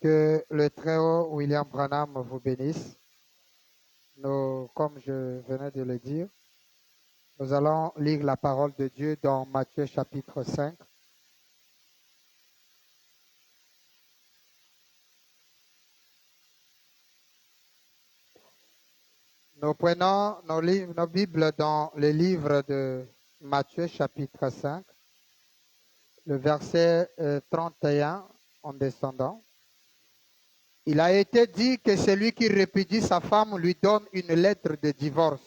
Que le Très-Haut William Branham vous bénisse. Comme je venais de le dire, nous allons lire la parole de Dieu dans Matthieu chapitre 5. Nous prenons nos Bibles dans le livre de Matthieu chapitre 5, le verset 31 en descendant. Il a été dit que celui qui répudie sa femme lui donne une lettre de divorce.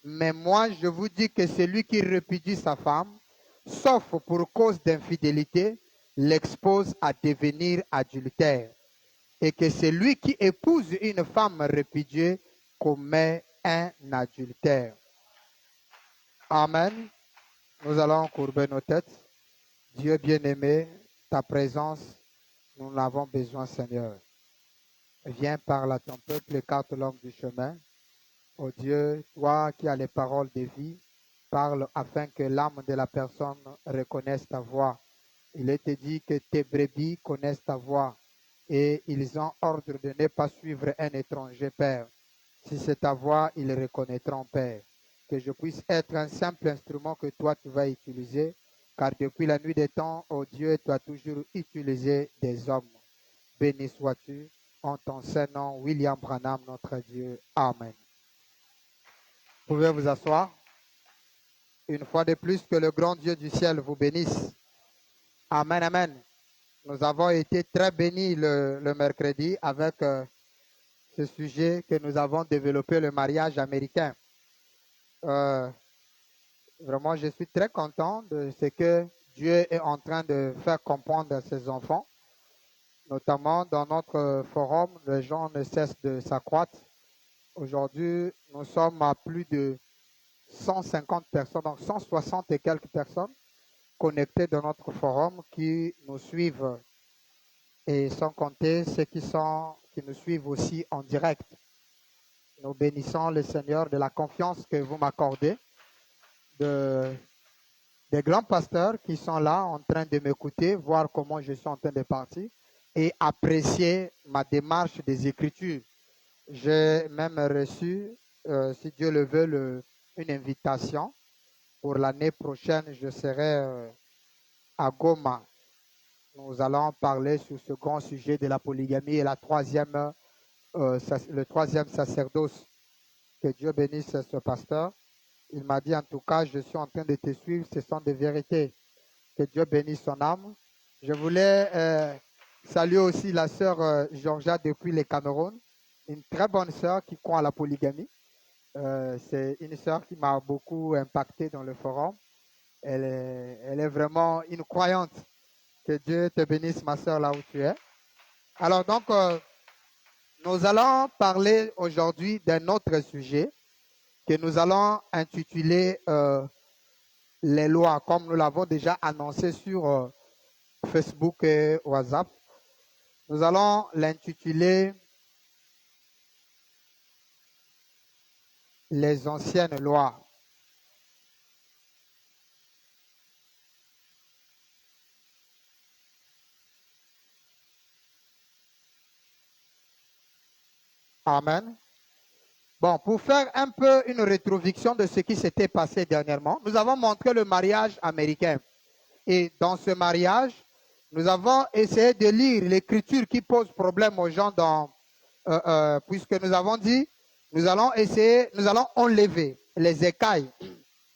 Mais moi, je vous dis que celui qui répudie sa femme, sauf pour cause d'infidélité, l'expose à devenir adultère. Et que celui qui épouse une femme répudiée commet un adultère. Amen. Nous allons courber nos têtes. Dieu bien-aimé, ta présence, nous l'avons besoin, Seigneur. Viens, parle à ton peuple, écarte l'homme du chemin. Ô Dieu, toi qui as les paroles de vie, parle afin que l'âme de la personne reconnaisse ta voix. Il est dit que tes brebis connaissent ta voix et ils ont ordre de ne pas suivre un étranger, Père. Si c'est ta voix, ils reconnaîtront, Père. Que je puisse être un simple instrument que toi tu vas utiliser, car depuis la nuit des temps, ô Dieu, tu as toujours utilisé des hommes. Béni sois-tu en ton saint nom, William Branham, notre Dieu. Amen. Vous pouvez vous asseoir. Une fois de plus, que le grand Dieu du ciel vous bénisse. Amen, amen. Nous avons été très bénis le mercredi avec ce sujet que nous avons développé, le mariage américain. Vraiment, je suis très content de ce que Dieu est en train de faire comprendre à ses enfants. Notamment dans notre forum, les gens ne cessent de s'accroître. Aujourd'hui, nous sommes à plus de 150 personnes, donc 160 et quelques personnes connectées dans notre forum qui nous suivent, et sans compter ceux qui nous suivent aussi en direct. Nous bénissons le Seigneur de la confiance que vous m'accordez, des grands pasteurs qui sont là en train de m'écouter, voir comment je suis en train de partir et apprécier ma démarche des Écritures. J'ai même reçu, si Dieu le veut, une invitation. Pour l'année prochaine, je serai à Goma. Nous allons parler sur ce grand sujet de la polygamie et le troisième sacerdoce. Que Dieu bénisse ce pasteur. Il m'a dit en tout cas, je suis en train de te suivre, ce sont des vérités. Que Dieu bénisse son âme. Je voulais saluer aussi la sœur Georgia depuis le Cameroun, une très bonne sœur qui croit à la polygamie. C'est une sœur qui m'a beaucoup impacté dans le forum. Elle est vraiment une croyante. Que Dieu te bénisse, ma sœur, là où tu es. Alors donc, nous allons parler aujourd'hui d'un autre sujet que nous allons intituler les lois, comme nous l'avons déjà annoncé sur Facebook et WhatsApp. Nous allons l'intituler les anciennes lois. Amen. Bon, pour faire un peu une rétrovision de ce qui s'était passé dernièrement, nous avons montré le mariage américain. Et dans ce mariage, nous avons essayé de lire l'écriture qui pose problème aux gens puisque nous avons dit, nous allons enlever les écailles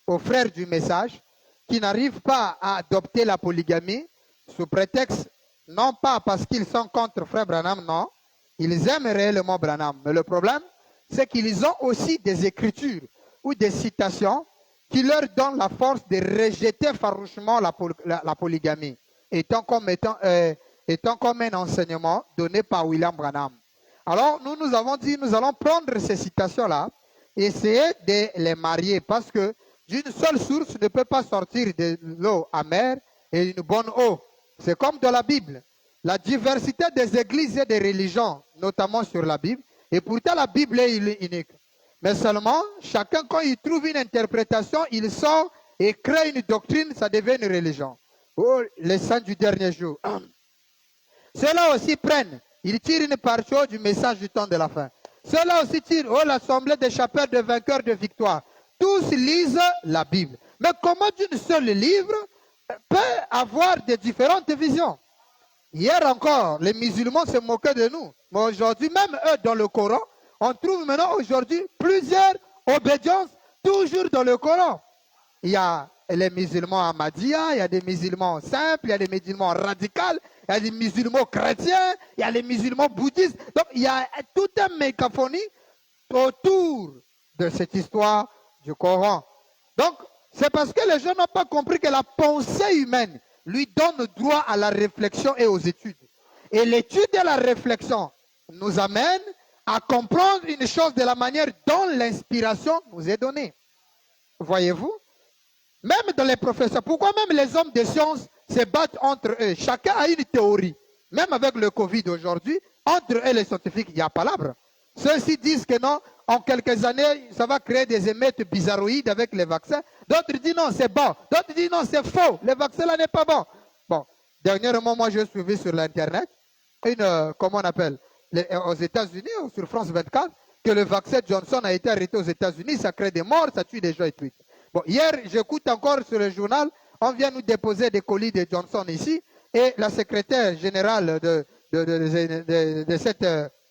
aux frères du message qui n'arrivent pas à adopter la polygamie sous prétexte, non pas parce qu'ils sont contre frère Branham, non, ils aiment réellement Branham. Mais le problème, c'est qu'ils ont aussi des écritures ou des citations qui leur donnent la force de rejeter farouchement la polygamie, étant comme un enseignement donné par William Branham. Alors, nous avons dit, nous allons prendre ces citations-là et essayer de les marier parce que d'une seule source ne peut pas sortir de l'eau amère et une bonne eau. C'est comme dans la Bible. La diversité des églises et des religions, notamment sur la Bible, et pourtant la Bible est unique. Mais seulement, chacun, quand il trouve une interprétation, il sort et crée une doctrine, ça devient une religion. Oh, les saints du dernier jour. Ceux-là aussi prennent Ils tirent une partie du message du temps de la fin. Ceux-là aussi tirent, oh, l'assemblée des chapelles de vainqueurs de victoire. Tous lisent la Bible. Mais comment d'une seule livre peut avoir des différentes visions? Hier encore, les musulmans se moquaient de nous. Mais aujourd'hui, même eux, dans le Coran, on trouve maintenant aujourd'hui plusieurs obédiences, toujours dans le Coran. Il y a les musulmans ahmadiyya, il y a des musulmans simples, il y a des musulmans radicaux, il y a des musulmans chrétiens, il y a les musulmans bouddhistes. Donc, il y a toute une mécaphonie autour de cette histoire du Coran. Donc, c'est parce que les gens n'ont pas compris que la pensée humaine lui donne droit à la réflexion et aux études. Et l'étude et la réflexion nous amènent à comprendre une chose de la manière dont l'inspiration nous est donnée. Voyez-vous? Même dans les professeurs, pourquoi même les hommes de sciences se battent entre eux? Chacun a une théorie. Même avec le Covid aujourd'hui, entre eux les scientifiques, il y a palabre. Ceux-ci disent que non, en quelques années, ça va créer des émeutes bizarroïdes avec les vaccins. D'autres disent non, c'est bon. D'autres disent non, c'est faux. Le vaccin là n'est pas bon. Bon, dernièrement, moi, j'ai suivi sur l'Internet comment on appelle, aux États-Unis, sur France 24, que le vaccin Johnson a été arrêté aux États-Unis. Ça crée des morts, ça tue des gens et tout. Bon, hier, j'écoute encore sur le journal, on vient nous déposer des colis de Johnson ici, et la secrétaire générale de cette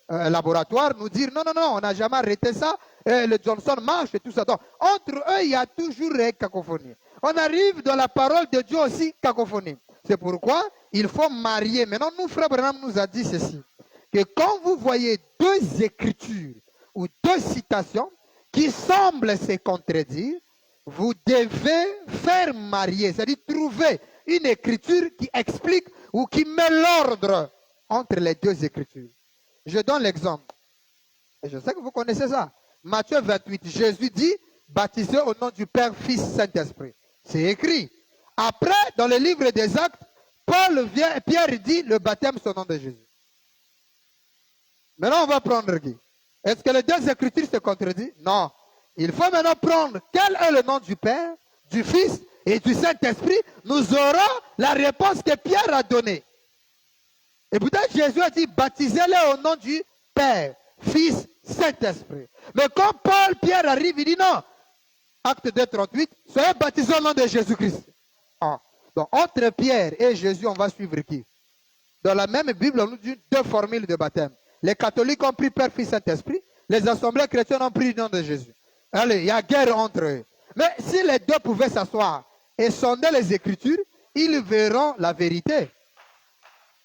laboratoire nous dit non, on n'a jamais arrêté ça, le Johnson marche et tout ça. Donc, entre eux, il y a toujours une cacophonie. On arrive dans la parole de Dieu aussi, cacophonie. C'est pourquoi il faut marier. Maintenant, nous, Frère Branham nous a dit ceci, que quand vous voyez deux écritures ou deux citations qui semblent se contredire, vous devez faire marier, c'est-à-dire trouver une écriture qui explique ou qui met l'ordre entre les deux écritures. Je donne l'exemple. Et je sais que vous connaissez ça. Matthieu 28, Jésus dit, baptisez au nom du Père, Fils, Saint-Esprit. C'est écrit. Après, dans le livre des Actes, Paul vient et Pierre dit, le baptême, c'est au nom de Jésus. Maintenant, on va prendre qui? Est-ce que les deux écritures se contredisent? Non. Il faut maintenant prendre quel est le nom du Père, du Fils et du Saint-Esprit. Nous aurons la réponse que Pierre a donnée. Et peut-être Jésus a dit, baptisez-les au nom du Père, Fils, Saint-Esprit. Mais quand Paul, Pierre arrive, il dit non. Acte 2, 38, soyez baptisés au nom de Jésus-Christ. Ah. Donc entre Pierre et Jésus, on va suivre qui? Dans la même Bible, on nous dit deux formules de baptême. Les catholiques ont pris Père, Fils, Saint-Esprit. Les assemblées chrétiennes ont pris le nom de Jésus. Allez, il y a guerre entre eux. Mais si les deux pouvaient s'asseoir et sonder les Écritures, ils verront la vérité.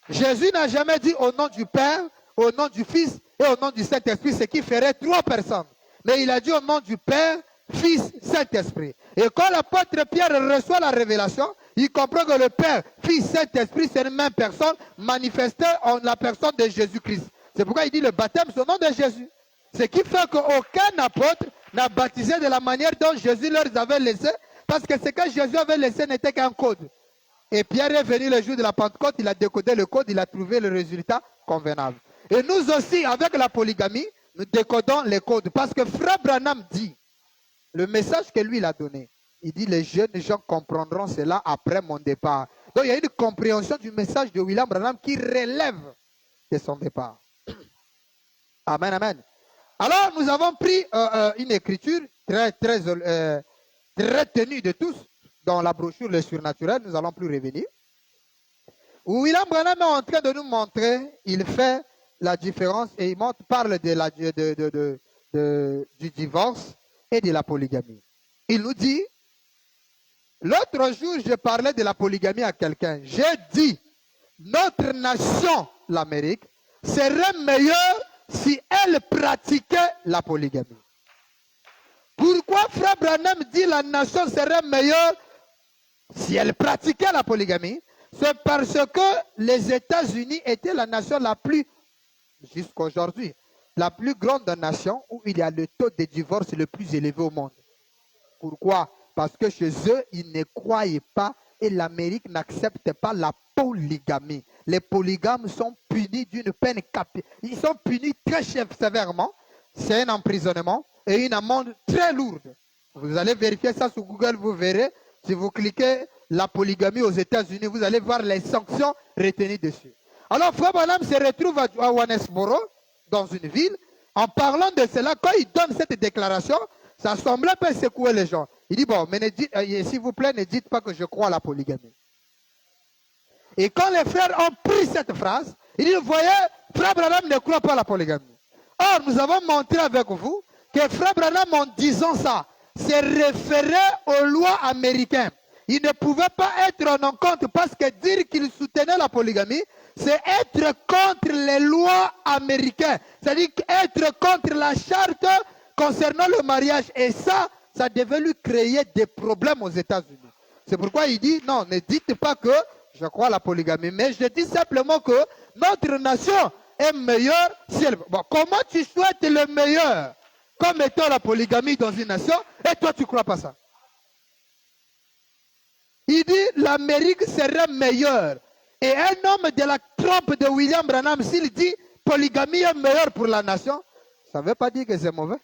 Jésus n'a jamais dit au nom du Père, au nom du Fils et au nom du Saint-Esprit, ce qui ferait trois personnes. Mais il a dit au nom du Père, Fils, Saint-Esprit. Et quand l'apôtre Pierre reçoit la révélation, il comprend que le Père, Fils, Saint-Esprit, c'est une même personne manifestée en la personne de Jésus-Christ. C'est pourquoi il dit le baptême, c'est au nom de Jésus. Ce qui fait qu'aucun apôtre n'a baptisé de la manière dont Jésus leur avait laissé, parce que ce que Jésus avait laissé n'était qu'un code. Et Pierre est venu le jour de la Pentecôte, il a décodé le code, il a trouvé le résultat convenable. Et nous aussi, avec la polygamie, nous décodons les codes. Parce que Frère Branham dit, le message que lui il a donné, il dit les jeunes gens comprendront cela après mon départ. Donc il y a une compréhension du message de William Branham qui relève de son départ. Amen, amen. Alors nous avons pris une écriture très tenue de tous dans la brochure Le Surnaturel, nous n'allons plus revenir. Où William Branham est en train de nous montrer, il fait la différence et il parle du divorce et de la polygamie. Il nous dit, l'autre jour, je parlais de la polygamie à quelqu'un. J'ai dit, notre nation, l'Amérique, serait meilleure si elle pratiquait la polygamie. Pourquoi Frère Branham dit la nation serait meilleure si elle pratiquait la polygamie? C'est parce que les États-Unis étaient la nation la plus, jusqu'à aujourd'hui, la plus grande nation où il y a le taux de divorce le plus élevé au monde. Pourquoi? Parce que chez eux, ils ne croyaient pas et l'Amérique n'accepte pas la polygamie. Les polygames sont punis d'une peine capitale. Ils sont punis très sévèrement. C'est un emprisonnement et une amende très lourde. Vous allez vérifier ça sur Google, vous verrez. Si vous cliquez la polygamie aux États-Unis, vous allez voir les sanctions retenues dessus. Alors, Frère Branham se retrouve à Johannesburg, dans une ville. En parlant de cela, quand il donne cette déclaration, ça semblait un peu secouer les gens. Il dit, bon, mais s'il vous plaît, ne dites pas que je crois à la polygamie. Et quand les frères ont pris cette phrase, il dit, vous voyez, Frère Branham ne croit pas à la polygamie. Or, nous avons montré avec vous que Frère Branham, en disant ça, se référait aux lois américaines. Il ne pouvait pas être en compte parce que dire qu'il soutenait la polygamie, c'est être contre les lois américaines. C'est-à-dire être contre la charte concernant le mariage. Et ça devait lui créer des problèmes aux États-Unis. C'est pourquoi il dit, non, ne dites pas que je crois à la polygamie, mais je dis simplement que notre nation est meilleure si elle... Bon, comment tu souhaites le meilleur comme étant la polygamie dans une nation, et toi tu ne crois pas ça? Il dit l'Amérique serait meilleure. Et un homme de la trempe de William Branham, s'il dit polygamie est meilleure pour la nation, ça ne veut pas dire que c'est mauvais.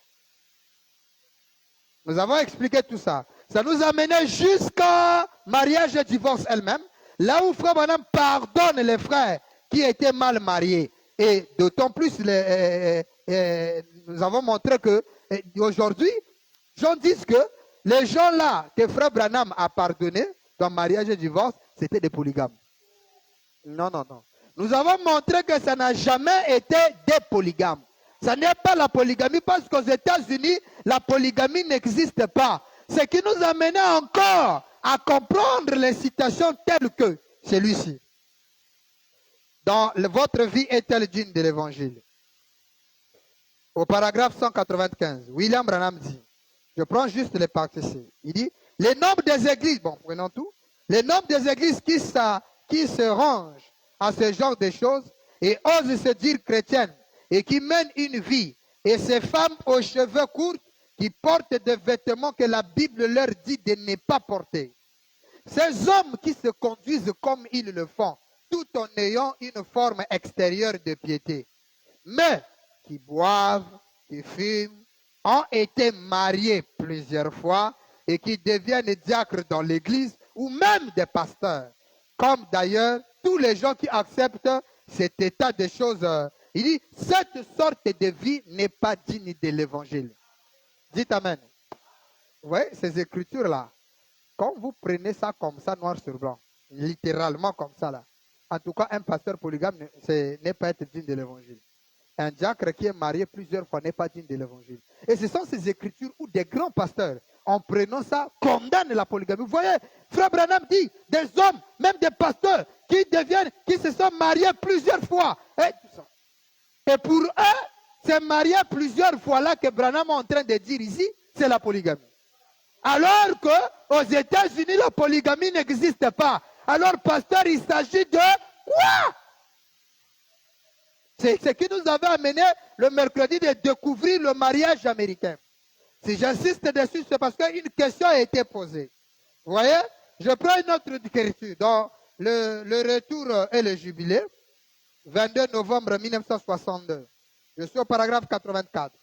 Nous avons expliqué tout ça. Ça nous a mené jusqu'à mariage et divorce elle-même, là où Frère Branham pardonne les frères qui étaient mal mariés. Et d'autant plus, nous avons montré que aujourd'hui, les gens disent que les gens là que Frère Branham a pardonné dans mariage et divorce, c'était des polygames. Non, non, non. Nous avons montré que ça n'a jamais été des polygames. Ça n'est pas la polygamie parce qu'aux États-Unis, la polygamie n'existe pas. Ce qui nous a mené encore à comprendre les citations telles que celui-ci. Dans votre vie est-elle digne de l'évangile? Au paragraphe 195, William Branham dit, je prends juste les parties. Il dit, les nombres des églises, bon, prenons tout, les nombres des églises qui se rangent à ce genre de choses et osent se dire chrétiennes et qui mènent une vie, et ces femmes aux cheveux courts qui portent des vêtements que la Bible leur dit de ne pas porter. Ces hommes qui se conduisent comme ils le font, tout en ayant une forme extérieure de piété, mais qui boivent, qui fument, ont été mariés plusieurs fois et qui deviennent diacres dans l'église ou même des pasteurs. Comme d'ailleurs tous les gens qui acceptent cet état de choses. Il dit, cette sorte de vie n'est pas digne de l'évangile. Dites Amen. Vous voyez, ces écritures-là, quand vous prenez ça comme ça, noir sur blanc, littéralement comme ça, là, en tout cas, un pasteur polygame n'est pas être digne de l'évangile. Un diacre qui est marié plusieurs fois n'est pas digne de l'évangile. Et ce sont ces écritures où des grands pasteurs, en prenant ça, condamnent la polygamie. Vous voyez, Frère Branham dit, des hommes, même des pasteurs, qui se sont mariés plusieurs fois. Et, tout ça. Et pour eux, c'est marié plusieurs fois là que Branham est en train de dire ici, c'est la polygamie. Alors qu'aux États-Unis, la polygamie n'existe pas. Alors, pasteur, il s'agit de quoi? C'est ce qui nous avait amené le mercredi de découvrir le mariage américain. Si j'insiste dessus, c'est parce qu'une question a été posée. Vous voyez? Je prends une autre écriture dans le retour et le jubilé, 22 novembre 1962. Je suis au paragraphe 84.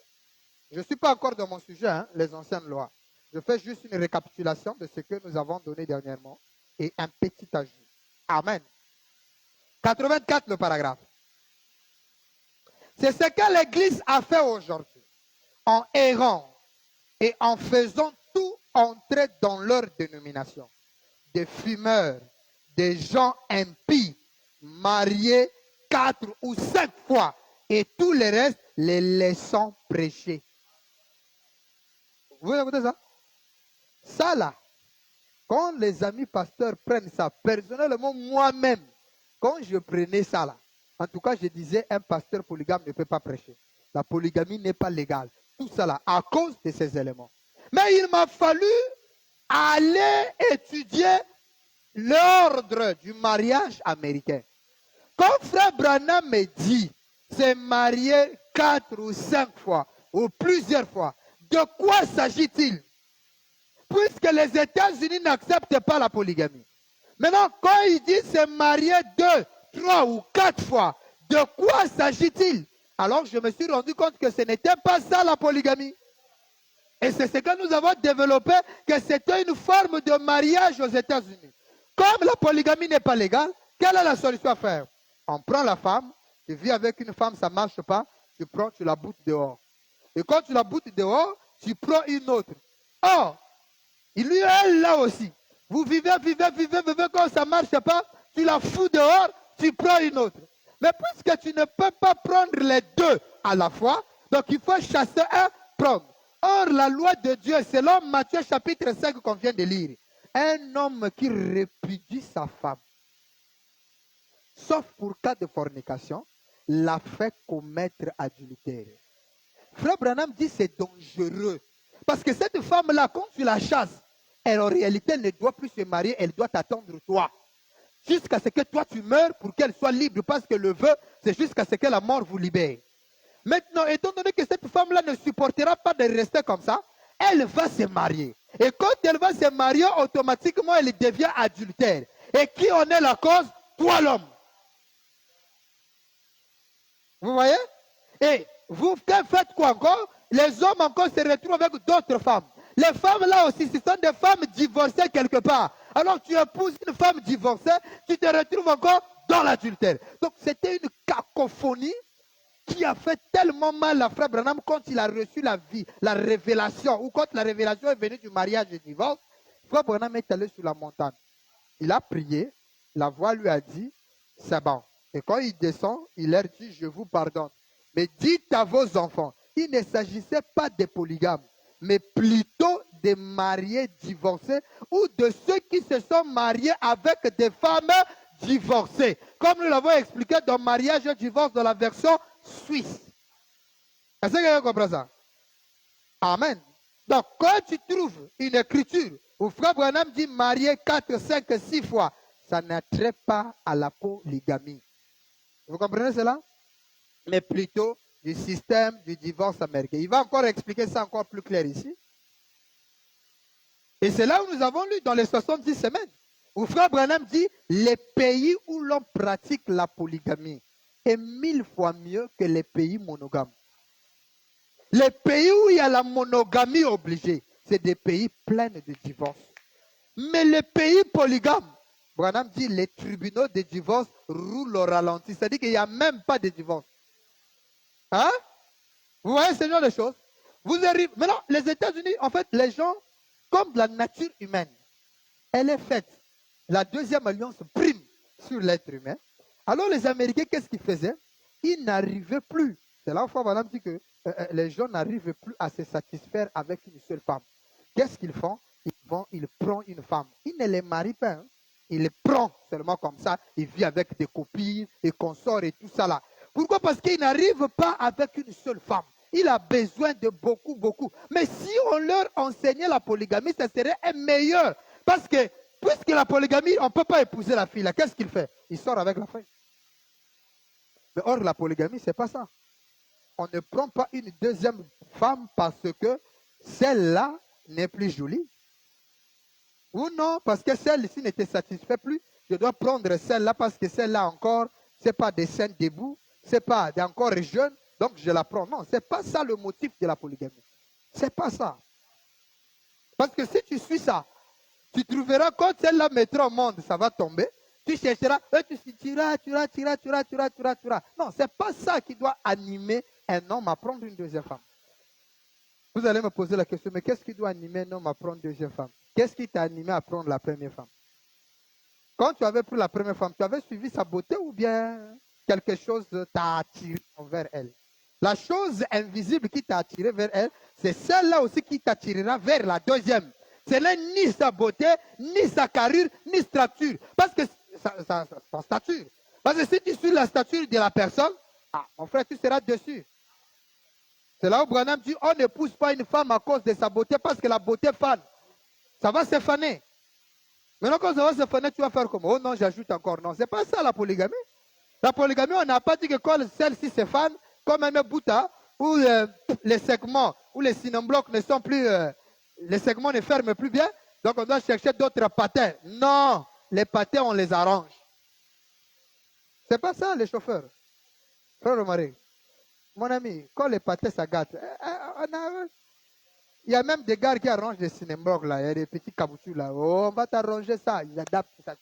Je ne suis pas encore dans mon sujet, hein, les anciennes lois. Je fais juste une récapitulation de ce que nous avons donné dernièrement et un petit ajout. Amen. 84, le paragraphe. C'est ce que l'Église a fait aujourd'hui, en errant et en faisant tout entrer dans leur dénomination. Des fumeurs, des gens impies, mariés 4 ou 5 fois, et tout le reste, les laissant prêcher. Vous écoutez ça? Ça là, quand les amis pasteurs prennent ça, personnellement, moi-même, quand je prenais ça là, en tout cas, je disais, un pasteur polygame ne peut pas prêcher. La polygamie n'est pas légale. Tout ça là, à cause de ces éléments. Mais il m'a fallu aller étudier l'ordre du mariage américain. Quand Frère Branham me dit, c'est marié 4 ou 5 fois, ou plusieurs fois, de quoi s'agit-il? Puisque les États-Unis n'acceptent pas la polygamie. Maintenant, quand il dit c'est marié 2, 3 ou 4 fois, de quoi s'agit-il? Alors je me suis rendu compte que ce n'était pas ça la polygamie. Et c'est ce que nous avons développé, que c'était une forme de mariage aux États-Unis. Comme la polygamie n'est pas légale, quelle est la solution à faire? On prend la femme, tu vis avec une femme, ça ne marche pas, tu prends, tu la boutes dehors. Et quand tu la boutes dehors, tu prends une autre. Or, il y a elle là aussi. Vous vivez, quand ça ne marche pas, tu la fous dehors, tu prends une autre. Mais puisque tu ne peux pas prendre les deux à la fois, donc il faut chasser un, prendre. Or, la loi de Dieu, selon Matthieu chapitre 5 qu'on vient de lire, un homme qui répudie sa femme, sauf pour cas de fornication, l'a fait commettre adultère. Frère Branham dit c'est dangereux. Parce que cette femme-là, quand tu la chasses, elle en réalité elle ne doit plus se marier, elle doit t'attendre toi. Jusqu'à ce que toi tu meurs pour qu'elle soit libre, parce que le vœu, c'est jusqu'à ce que la mort vous libère. Maintenant, étant donné que cette femme-là ne supportera pas de rester comme ça, elle va se marier. Et quand elle va se marier, automatiquement, elle devient adultère. Et qui en est la cause? Toi l'homme. Vous voyez? Et vous faites quoi encore? Les hommes encore se retrouvent avec d'autres femmes. Les femmes là aussi, ce sont des femmes divorcées quelque part. Alors tu épouses une femme divorcée, tu te retrouves encore dans l'adultère. Donc c'était une cacophonie qui a fait tellement mal à Frère Branham quand il a reçu la révélation, ou quand la révélation est venue du mariage et du divorce. Frère Branham est allé sur la montagne. Il a prié, la voix lui a dit, c'est bon. Et quand il descend, il leur dit, je vous pardonne. Mais dites à vos enfants, il ne s'agissait pas des polygames, mais plutôt des mariés divorcés ou de ceux qui se sont mariés avec des femmes divorcées. Comme nous l'avons expliqué dans Mariage et divorce dans la version suisse. Est-ce que vous comprenez ça? Amen. Donc, quand tu trouves une écriture où Frère Branham dit marier 4, 5, 6 fois, ça n'attrait pas à la polygamie. Vous comprenez cela? Mais plutôt du système du divorce américain. Il va encore expliquer ça encore plus clair ici. Et c'est là où nous avons lu dans les 70 semaines, où Frère Branham dit, les pays où l'on pratique la polygamie est 1000 fois mieux que les pays monogames. Les pays où il y a la monogamie obligée, c'est des pays pleins de divorces. Mais les pays polygames, Branham dit, les tribunaux de divorce roulent au ralenti. C'est-à-dire qu'il n'y a même pas de divorce. Hein? Vous voyez ce genre de choses? Vous arrivez. Maintenant, les États-Unis, en fait, les gens, comme la nature humaine, elle est faite. La deuxième alliance prime sur l'être humain. Alors, les Américains, qu'est-ce qu'ils faisaient? Ils n'arrivaient plus. C'est là où Branham dit que les gens n'arrivent plus à se satisfaire avec une seule femme. Qu'est-ce qu'ils font? Ils prennent une femme. Ils ne les marient pas. Hein? Ils les prennent seulement comme ça. Ils vivent avec des copines, des consorts et tout ça là. Pourquoi? Parce qu'il n'arrive pas avec une seule femme. Il a besoin de beaucoup, beaucoup. Mais si on leur enseignait la polygamie, ça serait un meilleur. Parce que, puisque la polygamie, on ne peut pas épouser la fille là. Qu'est-ce qu'il fait? Il sort avec la fille. Mais or, la polygamie, ce n'est pas ça. On ne prend pas une deuxième femme parce que celle-là n'est plus jolie. Ou non, parce que celle-ci ne te satisfait plus. Je dois prendre celle-là parce que celle-là encore, ce n'est pas des scènes debout, ce n'est pas encore jeune, donc je la prends. Non, ce n'est pas ça le motif de la polygamie. Ce n'est pas ça. Parce que si tu suis ça, tu trouveras quand celle-là mettra au monde, ça va tomber. Tu chercheras, tu iras. Non, ce n'est pas ça qui doit animer un homme à prendre une deuxième femme. Vous allez me poser la question, mais qu'est-ce qui doit animer un homme à prendre une deuxième femme? Qu'est-ce qui t'a animé à prendre la première femme? Quand tu avais pris la première femme, tu avais suivi sa beauté ou bien quelque chose t'a attiré vers elle? La chose invisible qui t'a attiré vers elle, c'est celle-là aussi qui t'attirera vers la deuxième. Ce n'est ni sa beauté, ni sa carrure, ni stature. Parce que sa stature. Parce que si tu suis la stature de la personne, mon frère, tu seras dessus. C'est là où Branham dit, on n'épouse pas une femme à cause de sa beauté, parce que la beauté fane. Ça va se faner. Maintenant, quand ça va se faner, tu vas faire comment? Oh non, j'ajoute encore. Non, ce n'est pas ça la polygamie. La polygamie, on n'a pas dit que quand celle-ci se fane, comme un bouta, où les segments, où les synomblocs ne sont plus, les segments ne ferment plus bien, donc on doit chercher d'autres patins. Non, les patins, on les arrange. Ce n'est pas ça, les chauffeurs. Frère Romari, mon ami, quand les patins s'agâtent, il y a même des gars qui arrangent des synomblocs là, il y a des petits caboutous là. Oh, on va t'arranger ça, ils adaptent ça.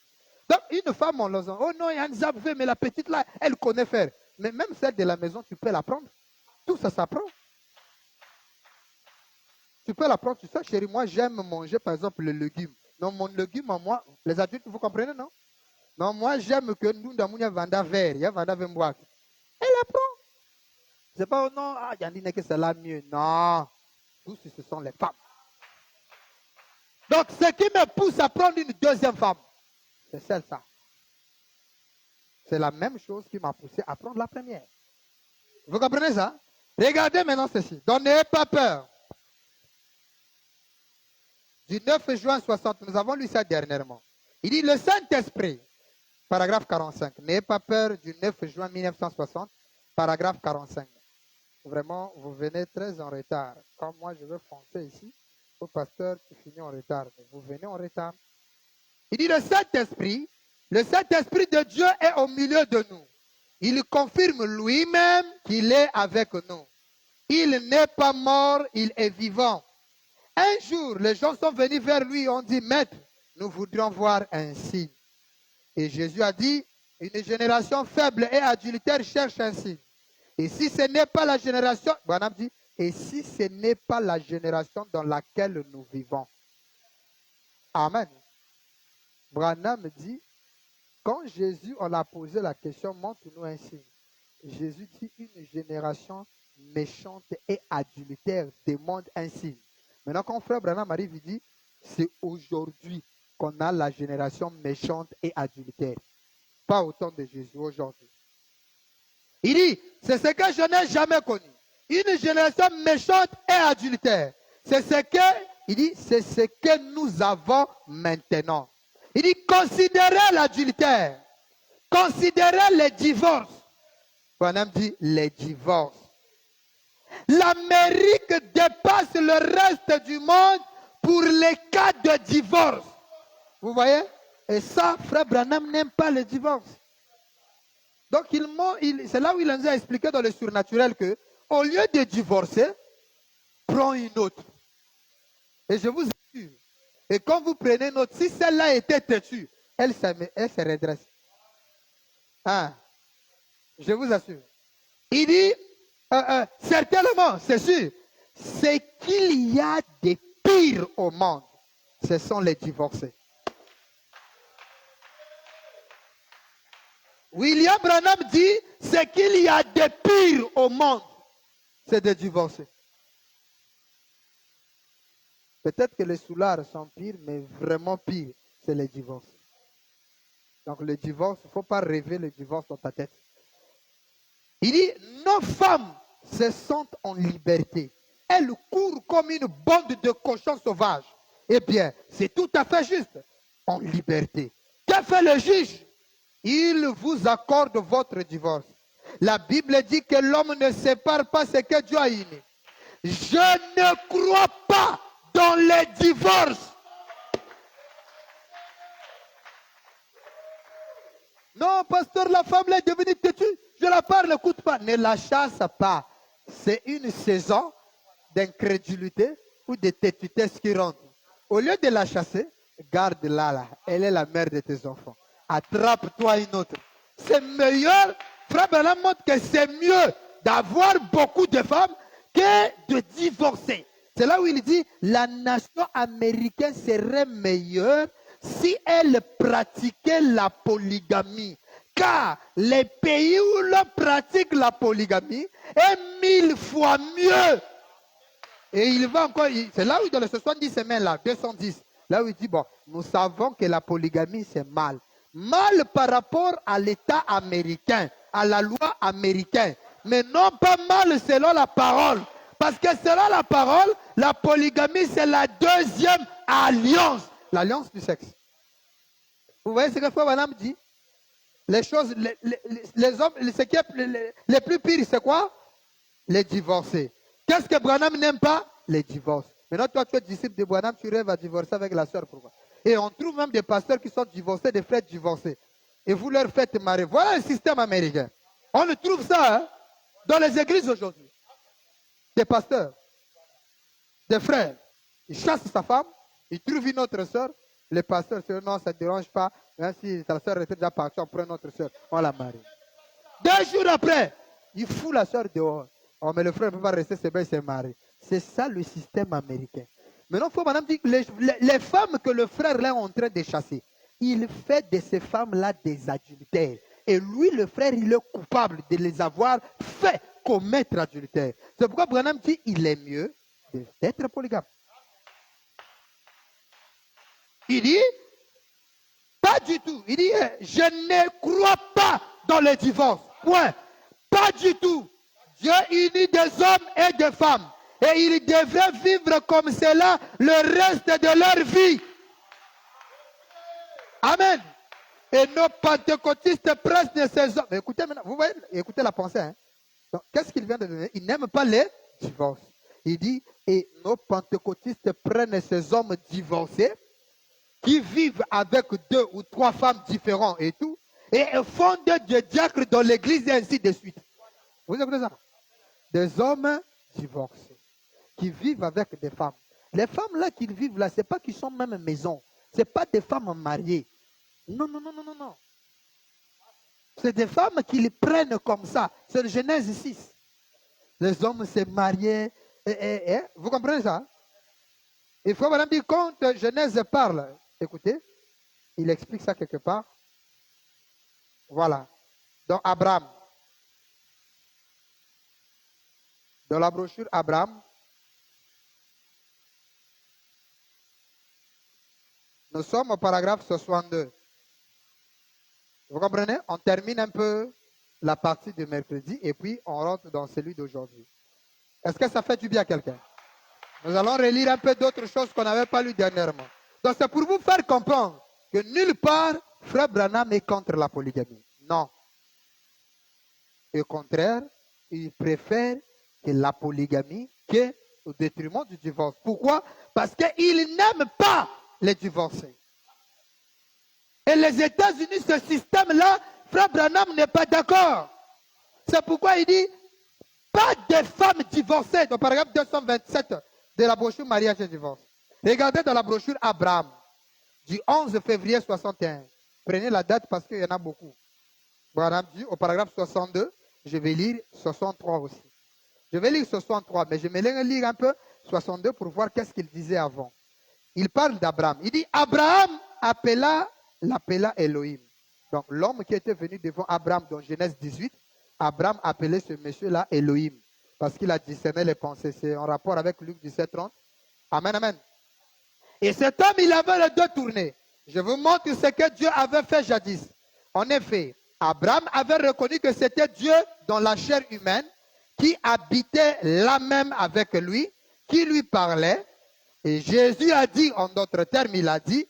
Donc, une femme, on leur dit, oh non, il y a un zabvé, mais la petite là, elle connaît faire. Mais même celle de la maison, tu peux l'apprendre. Tout ça s'apprend. Tu peux l'apprendre. Tu sais, chérie, moi, j'aime manger, par exemple, le légume. Non, mon légume, moi, les adultes, vous comprenez, non? Non, moi, j'aime que nous, dans mon vanda vert, il y a vanda vemboak. Elle apprend. C'est pas, oh non, ah, il y en a que c'est là mieux. Non. Tous, ce sont les femmes. Donc, ce qui me pousse à prendre une deuxième femme, c'est celle-là. C'est la même chose qui m'a poussé à prendre la première. Vous comprenez ça? Regardez maintenant ceci. Donc, n'ayez pas peur. Du 9 juin 60, nous avons lu ça dernièrement. Il dit le Saint-Esprit, paragraphe 45. N'ayez pas peur du 9 juin 1960, paragraphe 45. Vraiment, vous venez très en retard. Comme moi, je veux foncer ici. Au pasteur, tu finis en retard. Mais vous venez en retard. Il dit le Saint-Esprit de Dieu est au milieu de nous. Il confirme lui-même qu'il est avec nous. Il n'est pas mort, il est vivant. Un jour, les gens sont venus vers lui et ont dit, Maître, nous voudrions voir un signe. Et Jésus a dit, une génération faible et adultère cherche un signe. Et si ce n'est pas la génération, Branham dit, et si ce n'est pas la génération dans laquelle nous vivons. Amen. Branham dit, quand Jésus, on l'a posé la question, montre-nous un signe. Jésus dit, une génération méchante et adultère demande un signe. Maintenant, quand frère Branham arrive, il dit, c'est aujourd'hui qu'on a la génération méchante et adultère. Pas au temps de Jésus, aujourd'hui. Il dit, c'est ce que je n'ai jamais connu. Une génération méchante et adultère. C'est ce que nous avons maintenant. Il dit, considérez l'adultère. Considérez les divorces. Branham dit, les divorces. L'Amérique dépasse le reste du monde pour les cas de divorce. Vous voyez? Et ça, frère Branham n'aime pas le divorce. Donc, c'est là où il nous a expliqué dans le surnaturel que, au lieu de divorcer, prends une autre. Et je vous assure, et quand vous prenez une autre, si celle-là était têtue, elle se redresse. Hein? Je vous assure. Il dit, certainement, c'est sûr, c'est qu'il y a des pires au monde. Ce sont les divorcés. William Branham dit, c'est qu'il y a des pires au monde. C'est des divorcés. Peut-être que les soulards sont pires, mais vraiment pires, c'est les divorces. Donc le divorce, il ne faut pas rêver le divorce dans ta tête. Il dit, nos femmes se sentent en liberté. Elles courent comme une bande de cochons sauvages. Eh bien, c'est tout à fait juste. En liberté. Que fait le juge? Il vous accorde votre divorce. La Bible dit que l'homme ne sépare pas ce que Dieu a uni. Je ne crois pas dans les divorces. Non, pasteur, la femme est devenue têtue. Je la parle, n'écoute pas. Ne la chasse pas. C'est une saison d'incrédulité ou de têtutesse qui rentre. Au lieu de la chasser, garde-la là. Elle est la mère de tes enfants. Attrape-toi une autre. C'est meilleur. Frère Branham montre que c'est mieux d'avoir beaucoup de femmes que de divorcer. C'est là où il dit la nation américaine serait meilleure si elle pratiquait la polygamie. Car les pays où l'on pratique la polygamie est 1000 fois mieux. Et il va encore, c'est là où dans les 70 semaines là, 210, là où il dit, bon, nous savons que la polygamie c'est mal. Mal par rapport à l'État américain, à la loi américaine, mais non pas mal selon la parole. Parce que selon la parole, la polygamie c'est la deuxième alliance, l'alliance du sexe. Vous voyez ce que Frère Branham dit? Les choses, les hommes, ce qui est les plus pires, c'est quoi? Les divorcés. Qu'est-ce que Branham n'aime pas? Les divorces. Maintenant, toi, tu es disciple de Branham, tu rêves à divorcer avec la sœur. Pourquoi? Et on trouve même des pasteurs qui sont divorcés, des frères divorcés. Et vous leur faites marrer. Voilà le système américain. On le trouve ça hein, dans les églises aujourd'hui. Des pasteurs, des frères. Il chasse sa femme, il trouve une autre sœur. Les pasteurs se disent non, ça ne dérange pas. Même si ta soeur était déjà partie, on prend notre soeur, on la marie. 2 jours après, il fout la soeur dehors. Oh, mais le frère ne peut pas rester, c'est bien, c'est marié. C'est ça le système américain. Maintenant, il faut madame dire que les femmes que le frère là est en train de chasser, il fait de ces femmes-là des adultères. Et lui, le frère, il est coupable de les avoir fait commettre adultère. C'est pourquoi Branham dit il est mieux d'être polygame. Il dit, pas du tout. Il dit, je ne crois pas dans le divorce. Point. Pas du tout. Dieu unit des hommes et des femmes. Et ils devraient vivre comme cela le reste de leur vie. Amen. Et nos pentecôtistes prennent ces hommes. Écoutez maintenant, vous voyez, écoutez la pensée. Hein? Qu'est-ce qu'il vient de donner? Il n'aime pas les divorces. Il dit, et nos pentecôtistes prennent ces hommes divorcés qui vivent avec 2 ou 3 femmes différentes et tout, et fondent des diacres dans l'église et ainsi de suite. Vous écoutez ça? Des hommes divorcés qui vivent avec des femmes. Les femmes là qu'ils vivent là, ce n'est pas qu'ils sont même maison. Ce n'est pas des femmes mariées. Non, non, non, non, non, non. C'est des femmes qui les prennent comme ça. C'est le Genèse 6. Les hommes se mariaient. Vous comprenez ça? Il faut madame dire, quand Genèse parle, écoutez, il explique ça quelque part. Voilà. Dans Abraham. Dans la brochure Abraham, nous sommes au paragraphe 62. Vous comprenez? On termine un peu la partie de mercredi et puis on rentre dans celui d'aujourd'hui. Est-ce que ça fait du bien à quelqu'un? Nous allons relire un peu d'autres choses qu'on n'avait pas lues dernièrement. Donc c'est pour vous faire comprendre que nulle part, Frère Branham est contre la polygamie. Non. Au contraire, il préfère que la polygamie qu'au détriment du divorce. Pourquoi? Parce qu'il n'aime pas les divorcés. Et les États-Unis, ce système-là, Frère Branham n'est pas d'accord. C'est pourquoi il dit, pas de femmes divorcées. Dans le paragraphe 227 de la brochure Mariage et divorce. Regardez dans la brochure Abraham, du 11 février 61. Prenez la date parce qu'il y en a beaucoup. Branham dit au paragraphe 62, je vais lire 63 aussi. Je vais lire 63, mais je vais lire un peu 62 pour voir qu'est-ce qu'il disait avant. Il parle d'Abraham. Il dit, Abraham l'appela Elohim. Donc l'homme qui était venu devant Abraham dans Genèse 18, Abraham appelait ce monsieur-là Elohim. Parce qu'il a discerné les pensées. C'est en rapport avec Luc 17, 30. Amen, amen. Et cet homme, il avait les 2 tournées. Je vous montre ce que Dieu avait fait jadis. En effet, Abraham avait reconnu que c'était Dieu dans la chair humaine qui habitait là même avec lui, qui lui parlait. Et Jésus a dit, en d'autres termes, il a dit,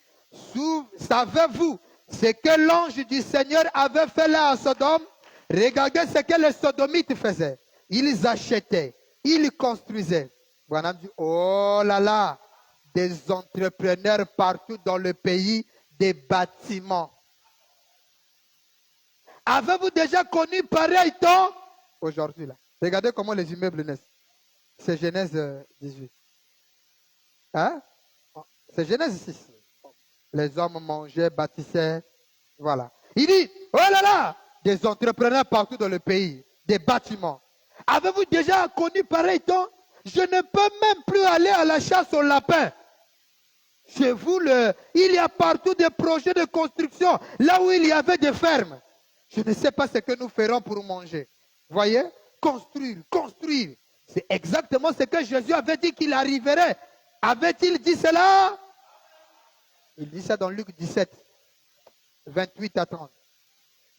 savez-vous ce que l'ange du Seigneur avait fait là à Sodome? Regardez ce que les sodomites faisaient. Ils achetaient, ils construisaient. Branham dit, oh là là, des entrepreneurs partout dans le pays, des bâtiments. Avez-vous déjà connu pareil temps? Aujourd'hui là. Regardez comment les immeubles naissent. C'est Genèse 18. Hein? C'est Genèse 6. Les hommes mangeaient, bâtissaient. Voilà. Il dit, oh là là, des entrepreneurs partout dans le pays, des bâtiments. Avez-vous déjà connu pareil temps? Je ne peux même plus aller à la chasse au lapin. Chez vous, il y a partout des projets de construction, là où il y avait des fermes. Je ne sais pas ce que nous ferons pour manger. Voyez? Construire, construire. C'est exactement ce que Jésus avait dit qu'il arriverait. Avait-il dit cela? Il dit ça dans Luc 17, 28 à 30.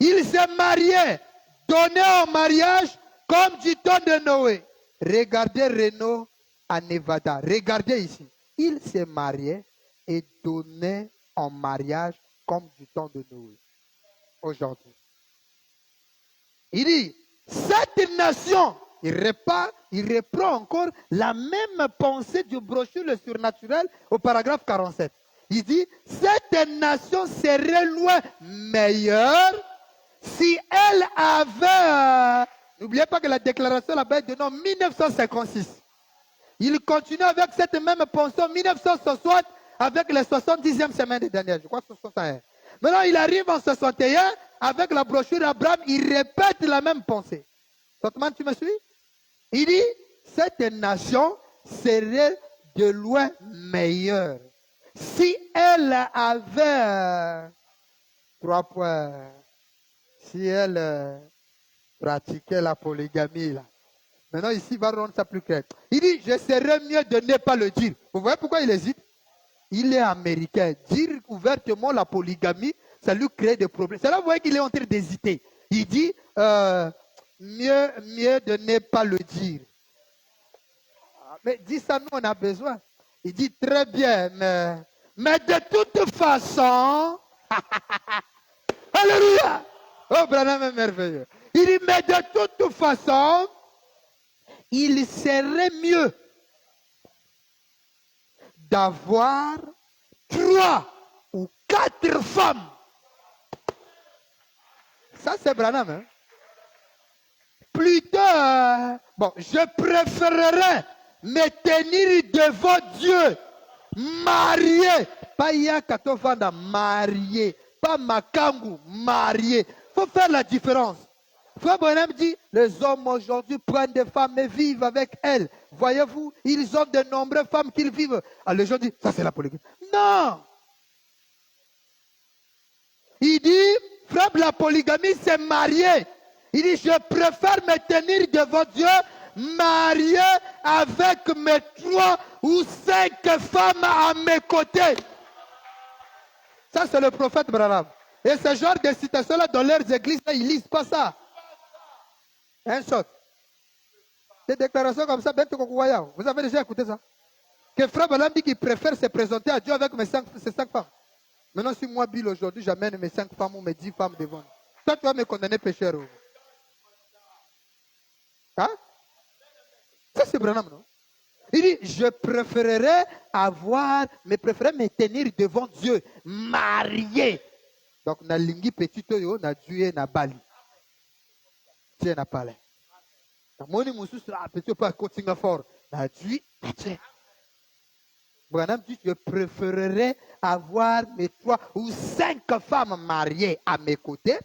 Il s'est marié, donné en mariage comme du temps de Noé. Regardez Reno à Nevada. Regardez ici. Il s'est marié et donné en mariage comme du temps de Noé. Aujourd'hui. Il dit, cette nation, il reprend encore la même pensée du brochure Le Surnaturel au paragraphe 47. Il dit, cette nation serait loin meilleure si elle avait... N'oubliez pas que la déclaration là-bas est de nom 1956. Il continue avec cette même pensée en 1960 avec les 70e semaines de Daniel. Je crois que c'est 61. Maintenant, il arrive en 61, avec la brochure d'Abraham, il répète la même pensée. Totman, tu me suis? Il dit, cette nation serait de loin meilleure si elle avait 3 points. Si elle pratiquait la polygamie, là. Maintenant, ici, il va rendre ça plus clair. Il dit, je serais mieux de ne pas le dire. Vous voyez pourquoi il hésite? Il est américain. Dire ouvertement la polygamie, ça lui crée des problèmes. C'est là vous voyez qu'il est en train d'hésiter. Il dit, mieux de ne pas le dire. Mais dis ça, nous, on a besoin. Il dit, très bien, mais de toute façon, alléluia. Oh, Branham est merveilleux. Il dit, mais de toute façon, il serait mieux d'avoir 3 ou 4 femmes. Ça, c'est Branham. Hein? Plutôt, bon, je préférerais me tenir devant Dieu, marié. Pas Yakatofanda, marié. Pas Makangu, marié. Il faut faire la différence. Frère Branham dit, les hommes aujourd'hui prennent des femmes et vivent avec elles. Voyez-vous, ils ont de nombreuses femmes qu'ils vivent. Alors les gens disent, ça c'est la polygamie. Non. Il dit, frère, la polygamie c'est marié. Il dit, je préfère me tenir devant Dieu, marié avec mes 3 ou 5 femmes à mes côtés. Ça c'est le prophète Branham. Et ce genre de citations-là dans leurs églises, ils ne lisent pas ça. Un shot. Des déclarations comme ça, vous avez déjà écouté ça? Que frère Branham dit qu'il préfère se présenter à Dieu avec ses 5 femmes. Maintenant, si moi, Bill, aujourd'hui, j'amène mes 5 femmes ou mes 10 femmes devant. Toi, tu vas me condamner pécheur. Hein? Ça, c'est Branham, non? Il dit, je préférerais me tenir devant Dieu, marié. Donc, na lingi petit oyo, na Dieu, na bali. Dieu n'a pas l'air. Moni musu sera petit pas continuer fort. Na Dieu, na Dieu. Branham dit, je préférerais avoir mes 3 ou 5 femmes mariées à mes côtés,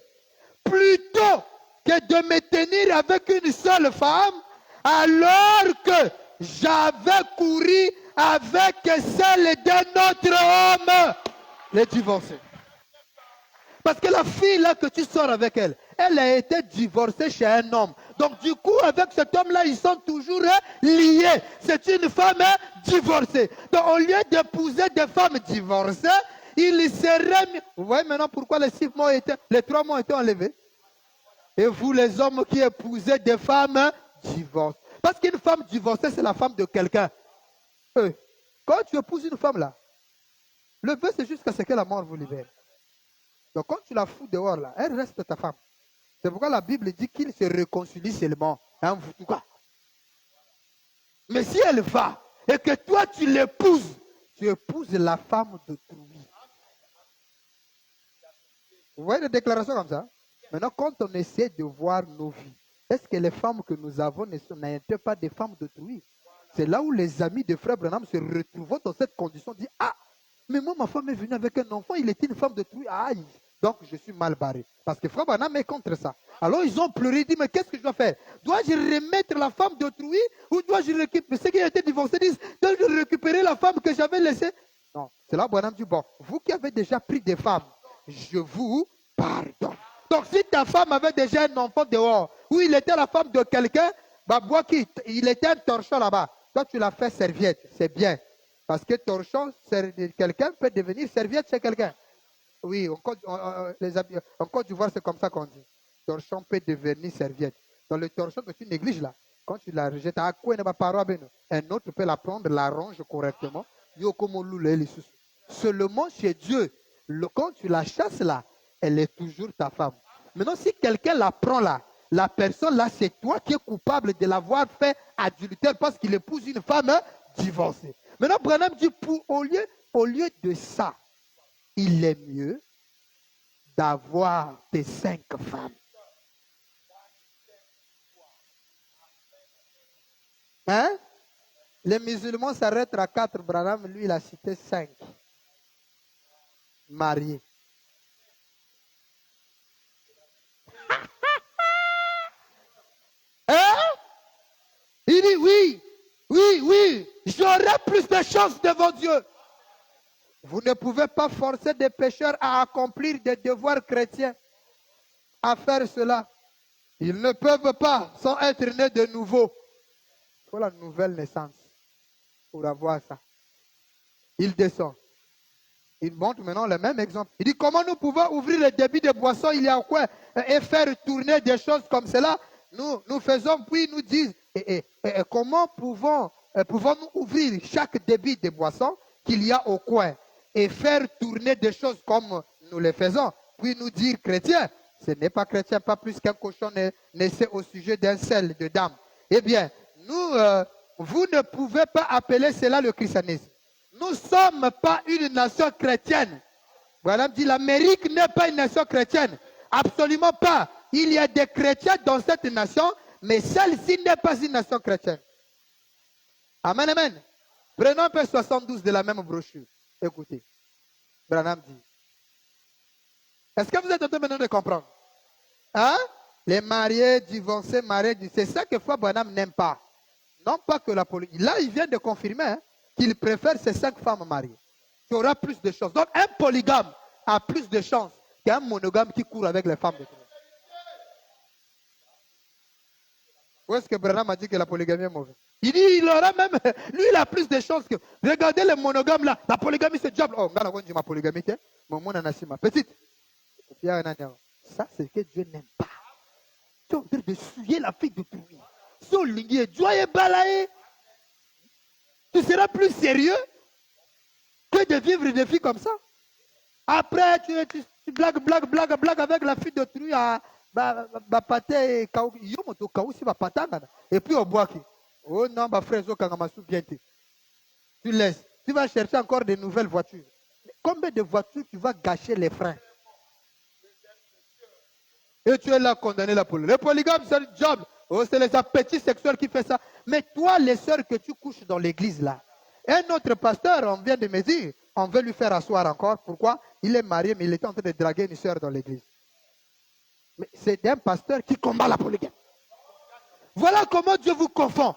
plutôt que de me tenir avec une seule femme, alors que j'avais couru avec celle d'un autre homme, les divorcés. Parce que la fille là que tu sors avec elle, elle a été divorcée chez un homme. Donc du coup, avec cet homme-là, ils sont toujours liés. C'est une femme divorcée. Donc au lieu d'épouser des femmes divorcées, il serait... Vous voyez maintenant pourquoi les 3 mois ont été enlevés? Et vous les hommes qui épousez des femmes divorcées. Parce qu'une femme divorcée, c'est la femme de quelqu'un. Quand tu épouses une femme là, le vœu c'est jusqu'à ce que la mort vous libère. Donc quand tu la fous dehors là, elle reste ta femme. C'est pourquoi la Bible dit qu'il se réconcilie seulement. Hein, vous, tout cas. Mais si elle va et que toi tu l'épouses, tu épouses la femme d'autrui. Vous voyez des déclarations comme ça? Maintenant, quand on essaie de voir nos vies, est-ce que les femmes que nous avons n'étaient pas des femmes d'autrui? C'est là où les amis de frère Branham se retrouvent dans cette condition, disent, ah, mais moi ma femme est venue avec un enfant, il était une femme d'autrui, aïe. Donc je suis mal barré. Parce que frère Branham est contre ça. Alors ils ont pleuré, ils disent, mais qu'est-ce que je dois faire? Dois-je remettre la femme d'autrui ou dois-je récupérer? Ceux qui ont été divorcés disent, dois-je récupérer la femme que j'avais laissée? Non, c'est là où Branham dit, bon, vous qui avez déjà pris des femmes, je vous pardonne. Donc si ta femme avait déjà un enfant dehors, ou il était la femme de quelqu'un, bah, il était un torchon là-bas. Toi tu l'as fait serviette, c'est bien. Parce que torchon, quelqu'un peut devenir serviette chez quelqu'un. Oui, en Côte d'Ivoire, c'est comme ça qu'on dit. Torchon peut devenir serviette. Dans le torchon que tu négliges là, quand tu la rejettes, un autre peut la prendre, la range correctement. Seulement chez Dieu, quand tu la chasses là, elle est toujours ta femme. Maintenant, si quelqu'un la prend là, la personne là, c'est toi qui es coupable de l'avoir fait adultère parce qu'il épouse une femme divorcée. Maintenant, Branham dit, au lieu de ça, il est mieux d'avoir tes 5 femmes. Hein? Les musulmans s'arrêtent à 4, Branham, lui, il a cité 5. Mariés. j'aurai plus de chance devant Dieu. Vous ne pouvez pas forcer des pécheurs à accomplir des devoirs chrétiens, à faire cela. Ils ne peuvent pas, sans être nés de nouveau. Il faut la nouvelle naissance pour avoir ça. Il descend. Il montre maintenant le même exemple. Il dit comment nous pouvons ouvrir le débit de boissons, il y a quoi, et faire tourner des choses comme cela. Nous faisons, puis ils nous disent, comment pouvons-nous ouvrir chaque débit de boissons qu'il y a au coin et faire tourner des choses comme nous le faisons, puis nous dire chrétien. Ce n'est pas chrétien, pas plus qu'un cochon naissait au sujet d'un sel de dame. Eh bien, vous ne pouvez pas appeler cela le christianisme. Nous ne sommes pas une nation chrétienne. Voilà, dit l'Amérique n'est pas une nation chrétienne. Absolument pas. Il y a des chrétiens dans cette nation, mais celle-ci n'est pas une nation chrétienne. Amen, amen. Prenons un peu 72 de la même brochure. Écoutez. Branham dit. Est-ce que vous êtes en train maintenant de comprendre? Hein? Les mariés, divorcés, mariés, c'est ça que Frère Branham n'aime pas. Non pas que la politique. Là, il vient de confirmer hein, qu'il préfère ces 5 femmes mariées. Qui aura plus de chances. Donc, un polygame a plus de chances qu'un monogame qui court avec les femmes de tout. Où est-ce que Branham a dit que la polygamie est mauvaise? Il dit, il aura même, lui, il a plus de chances que. Regardez les monogames là, la polygamie c'est diable. Oh, ma polygamie, ma petite. Ça, c'est ce que Dieu n'aime pas. Tu es en train de souiller la fille de tout. Tu seras plus sérieux que de vivre des filles comme ça. Après, tu blagues avec la fille d'autrui à et puis au bois qui. Oh non, ma frère, tu laisses. Tu vas chercher encore de nouvelles voitures. Combien de voitures tu vas gâcher les freins? Et tu es là condamné la polygamie. Le polygame, c'est le job. Oh, c'est les appétits sexuels qui font ça. Mais toi, les sœurs que tu couches dans l'église là, un autre pasteur, on vient de me dire, on veut lui faire asseoir encore. Pourquoi? Il est marié, mais il est en train de draguer une sœur dans l'église. Mais c'est un pasteur qui combat la polygamie. Voilà comment Dieu vous confond.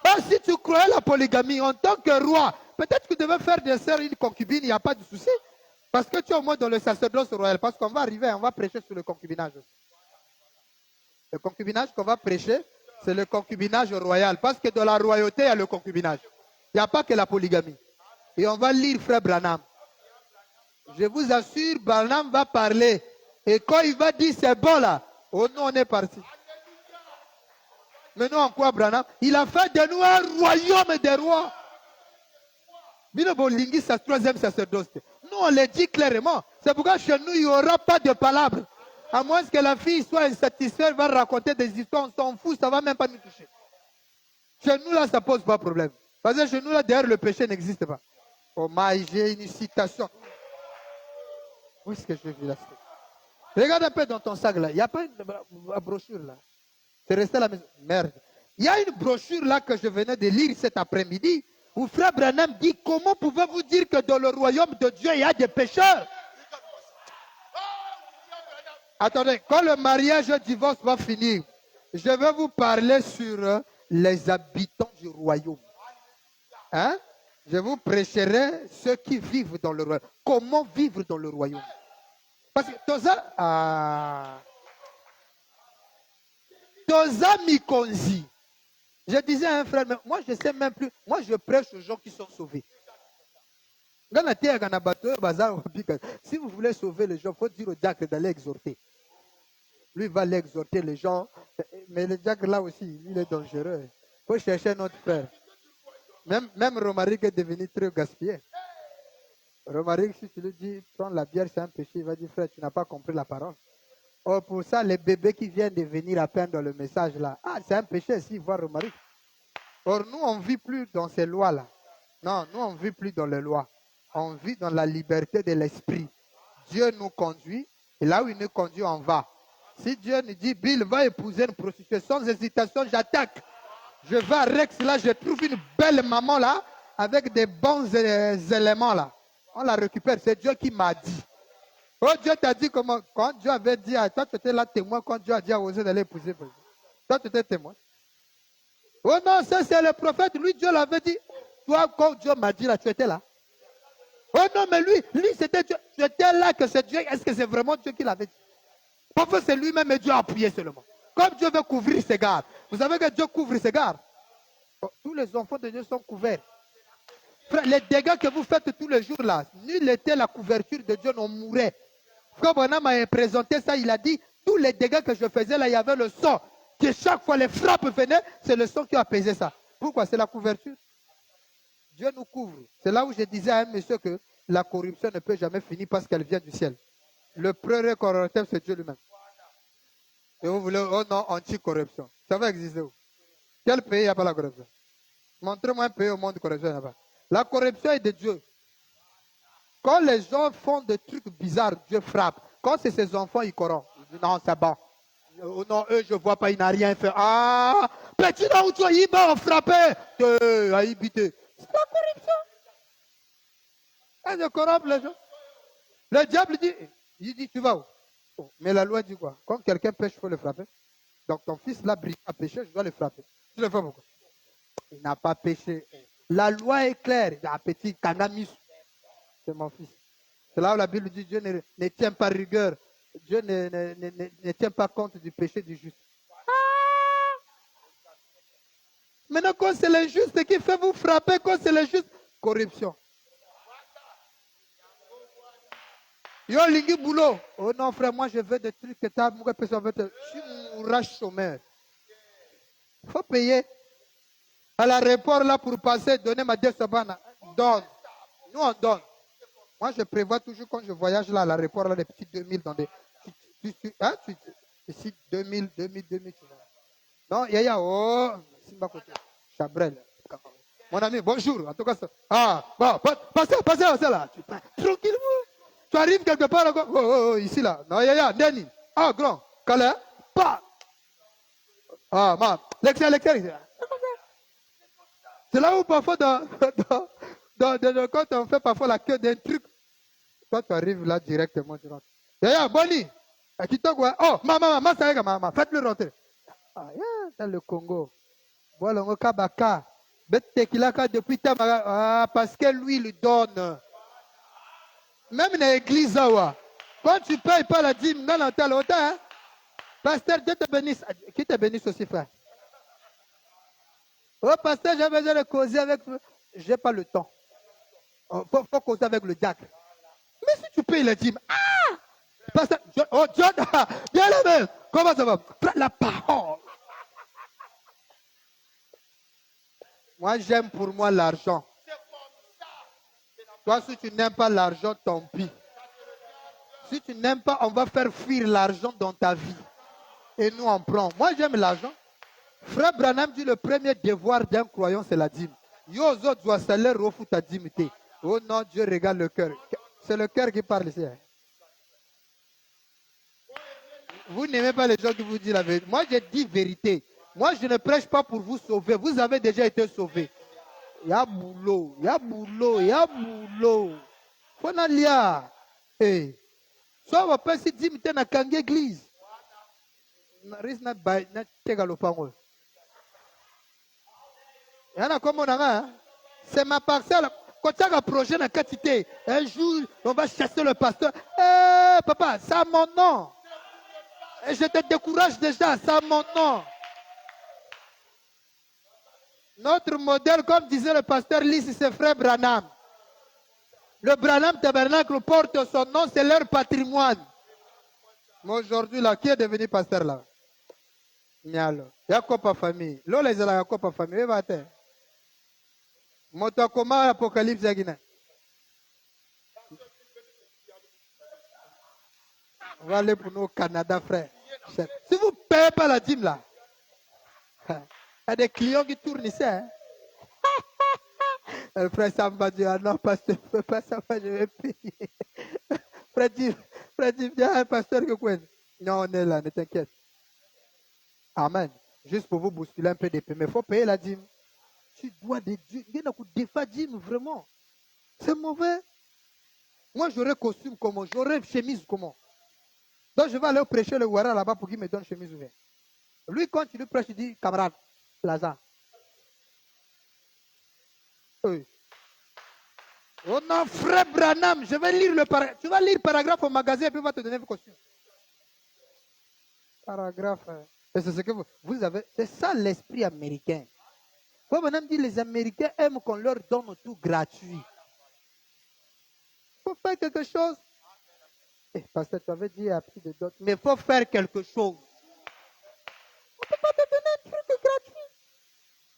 Pas si tu croyais la polygamie en tant que roi, peut-être que tu devais faire des sœurs une concubine, il n'y a pas de souci. Parce que tu es au moins dans le sacerdoce royal. Parce qu'on va arriver, on va prêcher sur le concubinage. Le concubinage qu'on va prêcher, c'est le concubinage royal. Parce que dans la royauté, il y a le concubinage. Il n'y a pas que la polygamie. Et on va lire Frère Branham. Je vous assure, Branham va parler. Et quand il va dire c'est bon là, oh non, on est parti. Mais nous, en quoi, Branham? Il a fait de nous un royaume des rois. Binobolingi, c'est le 3e sacerdoce. Nous, on le dit clairement. C'est pourquoi chez nous, il n'y aura pas de palabres. À moins que la fille soit insatisfaite, elle va raconter des histoires, on s'en fout, ça ne va même pas nous toucher. Chez nous, là, ça ne pose pas de problème. Parce que chez nous, là, derrière, le péché n'existe pas. Oh, j'ai une citation. Où est-ce que je vis là? Regarde un peu dans ton sac, là. Il n'y a pas une brochure, là. C'est resté à la maison. Merde. Il y a une brochure, là, que je venais de lire cet après-midi, où Frère Branham dit, comment pouvez-vous dire que dans le royaume de Dieu, il y a des pécheurs? Attendez, quand le mariage et le divorce va finir, je vais vous parler sur les habitants du royaume. Hein? Je vous prêcherai ceux qui vivent dans le royaume. Comment vivre dans le royaume? Parce que Toza Mikonzi. Je disais à un frère, mais moi je ne sais même plus. Moi je prêche aux gens qui sont sauvés. Si vous voulez sauver les gens, il faut dire au diacre d'aller exhorter. Lui va aller exhorter les gens. Mais le diacre là aussi, il est dangereux. Il faut chercher un autre frère. Même Romaric est devenu très gaspillé. Romaric, si tu lui dis, prends la bière, c'est un péché, il va dire, frère, tu n'as pas compris la parole. Or, pour ça, les bébés qui viennent de venir à peine dans le message là, c'est un péché s'ils voient Romaric. Or, nous, on ne vit plus dans ces lois-là. Non, nous, on ne vit plus dans les lois. On vit dans la liberté de l'esprit. Dieu nous conduit, et là où il nous conduit, on va. Si Dieu nous dit, Bill, va épouser une prostituée, sans hésitation, j'attaque. Je vais à Rex, là, je trouve une belle maman, là, avec des bons éléments, là. On la récupère, c'est Dieu qui m'a dit. Oh, Dieu t'a dit comment? Quand Dieu avait dit à toi, tu étais là témoin, quand Dieu a dit à Osée d'aller épouser. Toi, tu étais témoin. Oh non, ça c'est le prophète, lui, Dieu l'avait dit. toi, quand Dieu m'a dit là, tu étais là. Oh non, mais lui c'était Dieu. Tu étais là que c'est Dieu. Est-ce que c'est vraiment Dieu qui l'avait dit? Parfois, c'est lui-même et Dieu a appuyé seulement. Comme Dieu veut couvrir ses gardes. Vous savez que Dieu couvre ses gardes. Oh, tous les enfants de Dieu sont couverts. Frère, les dégâts que vous faites tous les jours là, nul n'était la couverture de Dieu, on mourait. Frère Branham m'a présenté ça, il a dit, tous les dégâts que je faisais là, il y avait le sang. Que chaque fois les frappes venaient, c'est le sang qui a apaisé ça. Pourquoi? C'est la couverture. Dieu nous couvre. C'est là où je disais à un monsieur que la corruption ne peut jamais finir parce qu'elle vient du ciel. Le premier correcteur, c'est Dieu lui-même. Et vous voulez, oh non, anti-corruption. Ça va exister où? Quel pays n'a pas la corruption? Montrez-moi un pays au monde de corruption là-bas. La corruption est de Dieu. Quand les gens font des trucs bizarres, Dieu frappe. Quand c'est ses enfants, ils corrompent. Ils disent non, c'est bon. Oh non, eux, je ne vois pas, il n'a rien fait. Ah, petit là où tu ils m'ont frappé. À habiter. C'est la corruption. Quand je corrompt les gens. Le diable dit, il dit, tu vas où? Oh, mais la loi dit quoi? Quand quelqu'un pêche, il faut le frapper. Donc ton fils là, brille à pécher, je dois le frapper. Tu le fais pourquoi? Il n'a pas péché. La loi est claire. Il a un petit canamis. C'est mon fils. C'est là où la Bible dit Dieu ne tient pas rigueur. Dieu ne tient pas compte du péché du juste. Maintenant, quand c'est l'injuste qui fait vous frapper, quand c'est l'injuste, corruption. Yo, lingi boulot. Oh non, frère, moi je veux des trucs que tu as. Je suis mourage chômeur. Il faut payer. À l'aéroport, là, pour passer, donner ma 200 balles. Donne. Nous, on donne. Moi, je prévois toujours quand je voyage là à l'aéroport, là, des petits 2000 dans des. Ici, 2000, tu vois. Non, Yaya, oh, Simba Koto, Chabrel. Mon ami, bonjour. En tout cas, ça. Ah, bon, passez là. Tranquillement. Tu arrives quelque part, là, ici, là. Non, Yaya, Neni. Ah, grand. Calais, pas. Ah, ma. L'excellent. C'est là où parfois, quand on fait parfois la queue d'un truc, toi, tu arrives là directement, tu rentres. Yaya, Boni. Oh, maman, faites-le rentrer. Ah, yeah, dans le Congo. Voilà, on Kabaka. Depuis parce que lui, il donne. Même dans l'église, quand tu payes pas la dîme, dans l'hôtel, hein? Pasteur, Dieu te bénisse. Qui te bénisse aussi, frère? Oh, pasteur, j'ai besoin de causer avec. Je n'ai pas le temps. Il faut causer avec le diacre. Mais si tu payes la dîme, pasteur, Dieu, bien la même. Comment ça va? La parole. Moi, j'aime pour moi l'argent. Toi, si tu n'aimes pas l'argent, tant pis. Si tu n'aimes pas, on va faire fuir l'argent dans ta vie. Et nous, on prend. Moi, j'aime l'argent. Frère Branham dit le premier devoir d'un croyant, c'est la dîme. Yozo doit salaire au ta dîme. Oh non, Dieu regarde le cœur. C'est le cœur qui parle ici. Vous n'aimez pas les gens qui vous disent la vérité. Moi, je dis vérité. Moi, je ne prêche pas pour vous sauver. Vous avez déjà été sauvés. Il y a boulot. Faut n'aller. Hey. So wapesi si dîme te na kangi église. Na ris na bay na tega lopango. Yana comme on c'est ma parcelle. Quand tu as un projet na quantité, un jour on va chasser le pasteur. Eh papa, ça a mon nom. Et je te décourage déjà, ça a mon nom. Notre modèle, comme disait le pasteur Lys, c'est frère Branham. Le Branham Tabernacle porte son nom, c'est leur patrimoine. Mais aujourd'hui, là, qui est devenu pasteur là? Nyalo. Yakopa famille. Lola est la Yakopa famille. Et va te. Motokoma apocalypse yagina. On va aller pour nous au Canada, frère. Si vous ne payez pas la dîme là, il y a des clients qui tournent ici. Hein? Le frère Samba dit, ah non, pasteur, je ne peux pas ça, je vais payer. Frère dit, il y a un pasteur qui connaît. Non, on est là, ne t'inquiète. Amen. Juste pour vous bousculer un peu d'épée. Mais il faut payer la dîme. Tu dois des dîme, vraiment. C'est mauvais. Moi, j'aurais costume comment? J'aurais chemise comment? Donc, je vais aller prêcher le Ouara là-bas pour qu'il me donne chemise ouverte. Lui, quand il lui prêche, il dit, camarade, l'argent. Oui. Oh non, frère Branham, je vais lire le paragraphe. Tu vas lire le paragraphe au magasin et puis on va te donner vos costumes. Paragraphe. Et c'est ce que vous avez. C'est ça l'esprit américain. Frère Branham dit les Américains aiment qu'on leur donne tout gratuit. Il faut faire quelque chose. Parce que tu avais dit à plus de d'autres. Mais il faut faire quelque chose. On ne peut pas te donner un truc gratuit.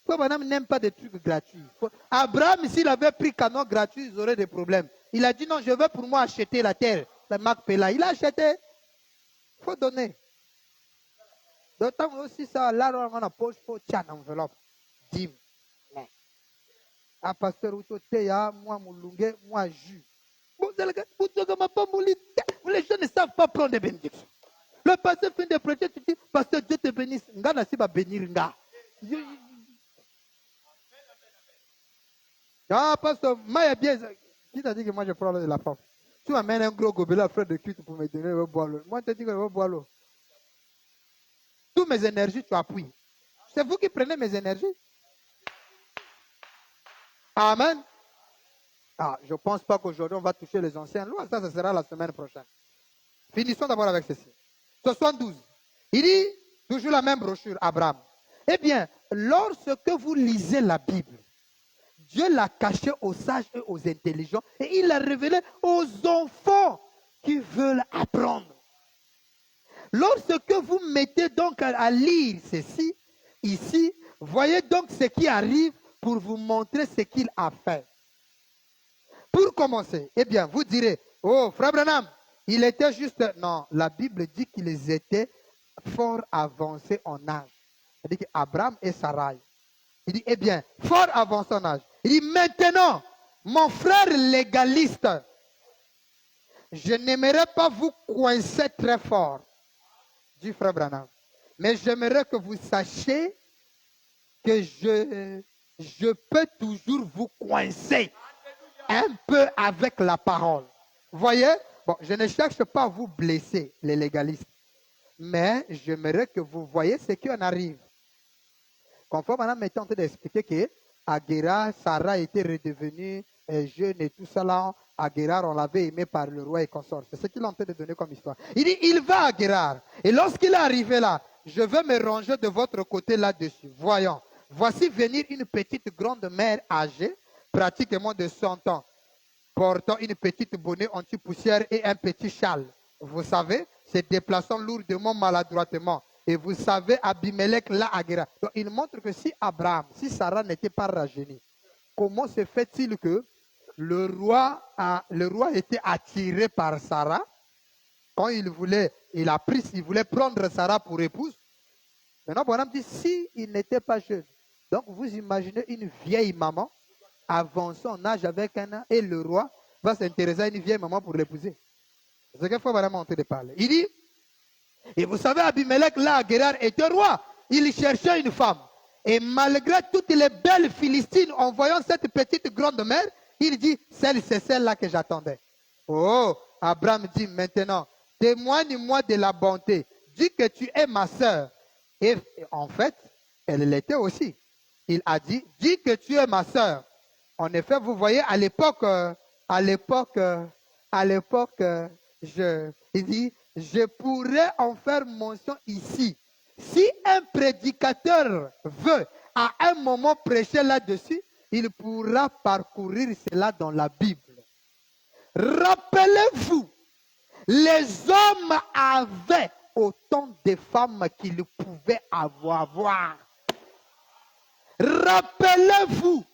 Frère Branham n'aime pas des trucs gratuits. Abraham, s'il avait pris canon gratuit, ils auraient des problèmes. Il a dit non, je veux pour moi acheter la terre. La marque Pella. Il a acheté. Il faut donner. D'autant aussi ça, là, on a poche pour tiens enveloppe. Dim. Ah, pasteur Utoteya, moi, Moulungue, moi, jus. Les gens ne savent pas prendre des bénédictions. Le pasteur fait des prêcher, tu dis, pasteur, Dieu te bénisse. Nga n'a pas bénir nga. Ah, pasteur, moi, bien. Qui t'a dit que moi, je prends de la femme? Tu m'amènes un gros gobelet à frère de cuite pour me donner, je vais boire l'eau. Moi, je te dis que je vais boire l'eau. Toutes mes énergies, tu appuies. C'est vous qui prenez mes énergies. Amen. Ah, je ne pense pas qu'aujourd'hui, on va toucher les anciennes lois. Ça, ce sera la semaine prochaine. Finissons d'abord avec ceci. 72. Il dit, toujours la même brochure, Abraham. Eh bien, lorsque vous lisez la Bible, Dieu l'a caché aux sages et aux intelligents et il l'a révélé aux enfants qui veulent apprendre. Lorsque vous mettez donc à lire ceci, ici, voyez donc ce qui arrive pour vous montrer ce qu'il a fait. Pour commencer, eh bien, vous direz, oh, frère Branham, il était juste... Non, la Bible dit qu'ils étaient fort avancés en âge. Il dit qu'Abraham et Sarai. Il dit, eh bien, fort avancés en âge. Il dit, maintenant, mon frère légaliste, je n'aimerais pas vous coincer très fort, dit frère Branham. Mais j'aimerais que vous sachiez que je peux toujours vous coincer un peu avec la parole. Vous voyez? Bon, je ne cherche pas à vous blesser, les légalistes. Mais j'aimerais que vous voyez ce qui en arrive. Conforme Madame est en train d'expliquer que Aguilar, Sarah était redevenue jeune et tout ça là. Aguilar, on l'avait aimé par le roi et consort. C'est ce qu'il est en train de donner comme histoire. Il dit, il va à Guérard. Et lorsqu'il est arrivé là, je vais me ranger de votre côté là-dessus. Voyons, voici venir une petite grande mère âgée, pratiquement de 100 ans, portant une petite bonnet anti-poussière et un petit châle. Vous savez, se déplaçant lourdement, maladroitement. Et vous savez, Abimelech l'a à Guérard. Donc, il montre que si Abraham, si Sarah n'était pas rajeunie, comment se fait-il que le roi était attiré par Sarah quand il voulait prendre Sarah pour épouse. Maintenant, Bonhomme dit, si il n'était pas jeune, donc vous imaginez une vieille maman avançant en âge avec un an et le roi va s'intéresser à une vieille maman pour l'épouser. C'est ce qu'il faut vraiment monter de parler. Il dit, et vous savez, Abimelech, là, Guérard, était roi. Il cherchait une femme. Et malgré toutes les belles Philistines, en voyant cette petite grande mère, il dit, c'est celle-là que j'attendais. Oh, Abraham dit maintenant, témoigne-moi de la bonté. Dis que tu es ma sœur. Et en fait, elle l'était aussi. Il a dit, dis que tu es ma sœur. En effet, vous voyez, à l'époque, il dit, je pourrais en faire mention ici. Si un prédicateur veut à un moment prêcher là-dessus, il pourra parcourir cela dans la Bible. Rappelez-vous, les hommes avaient autant de femmes qu'ils pouvaient avoir. Rappelez-vous,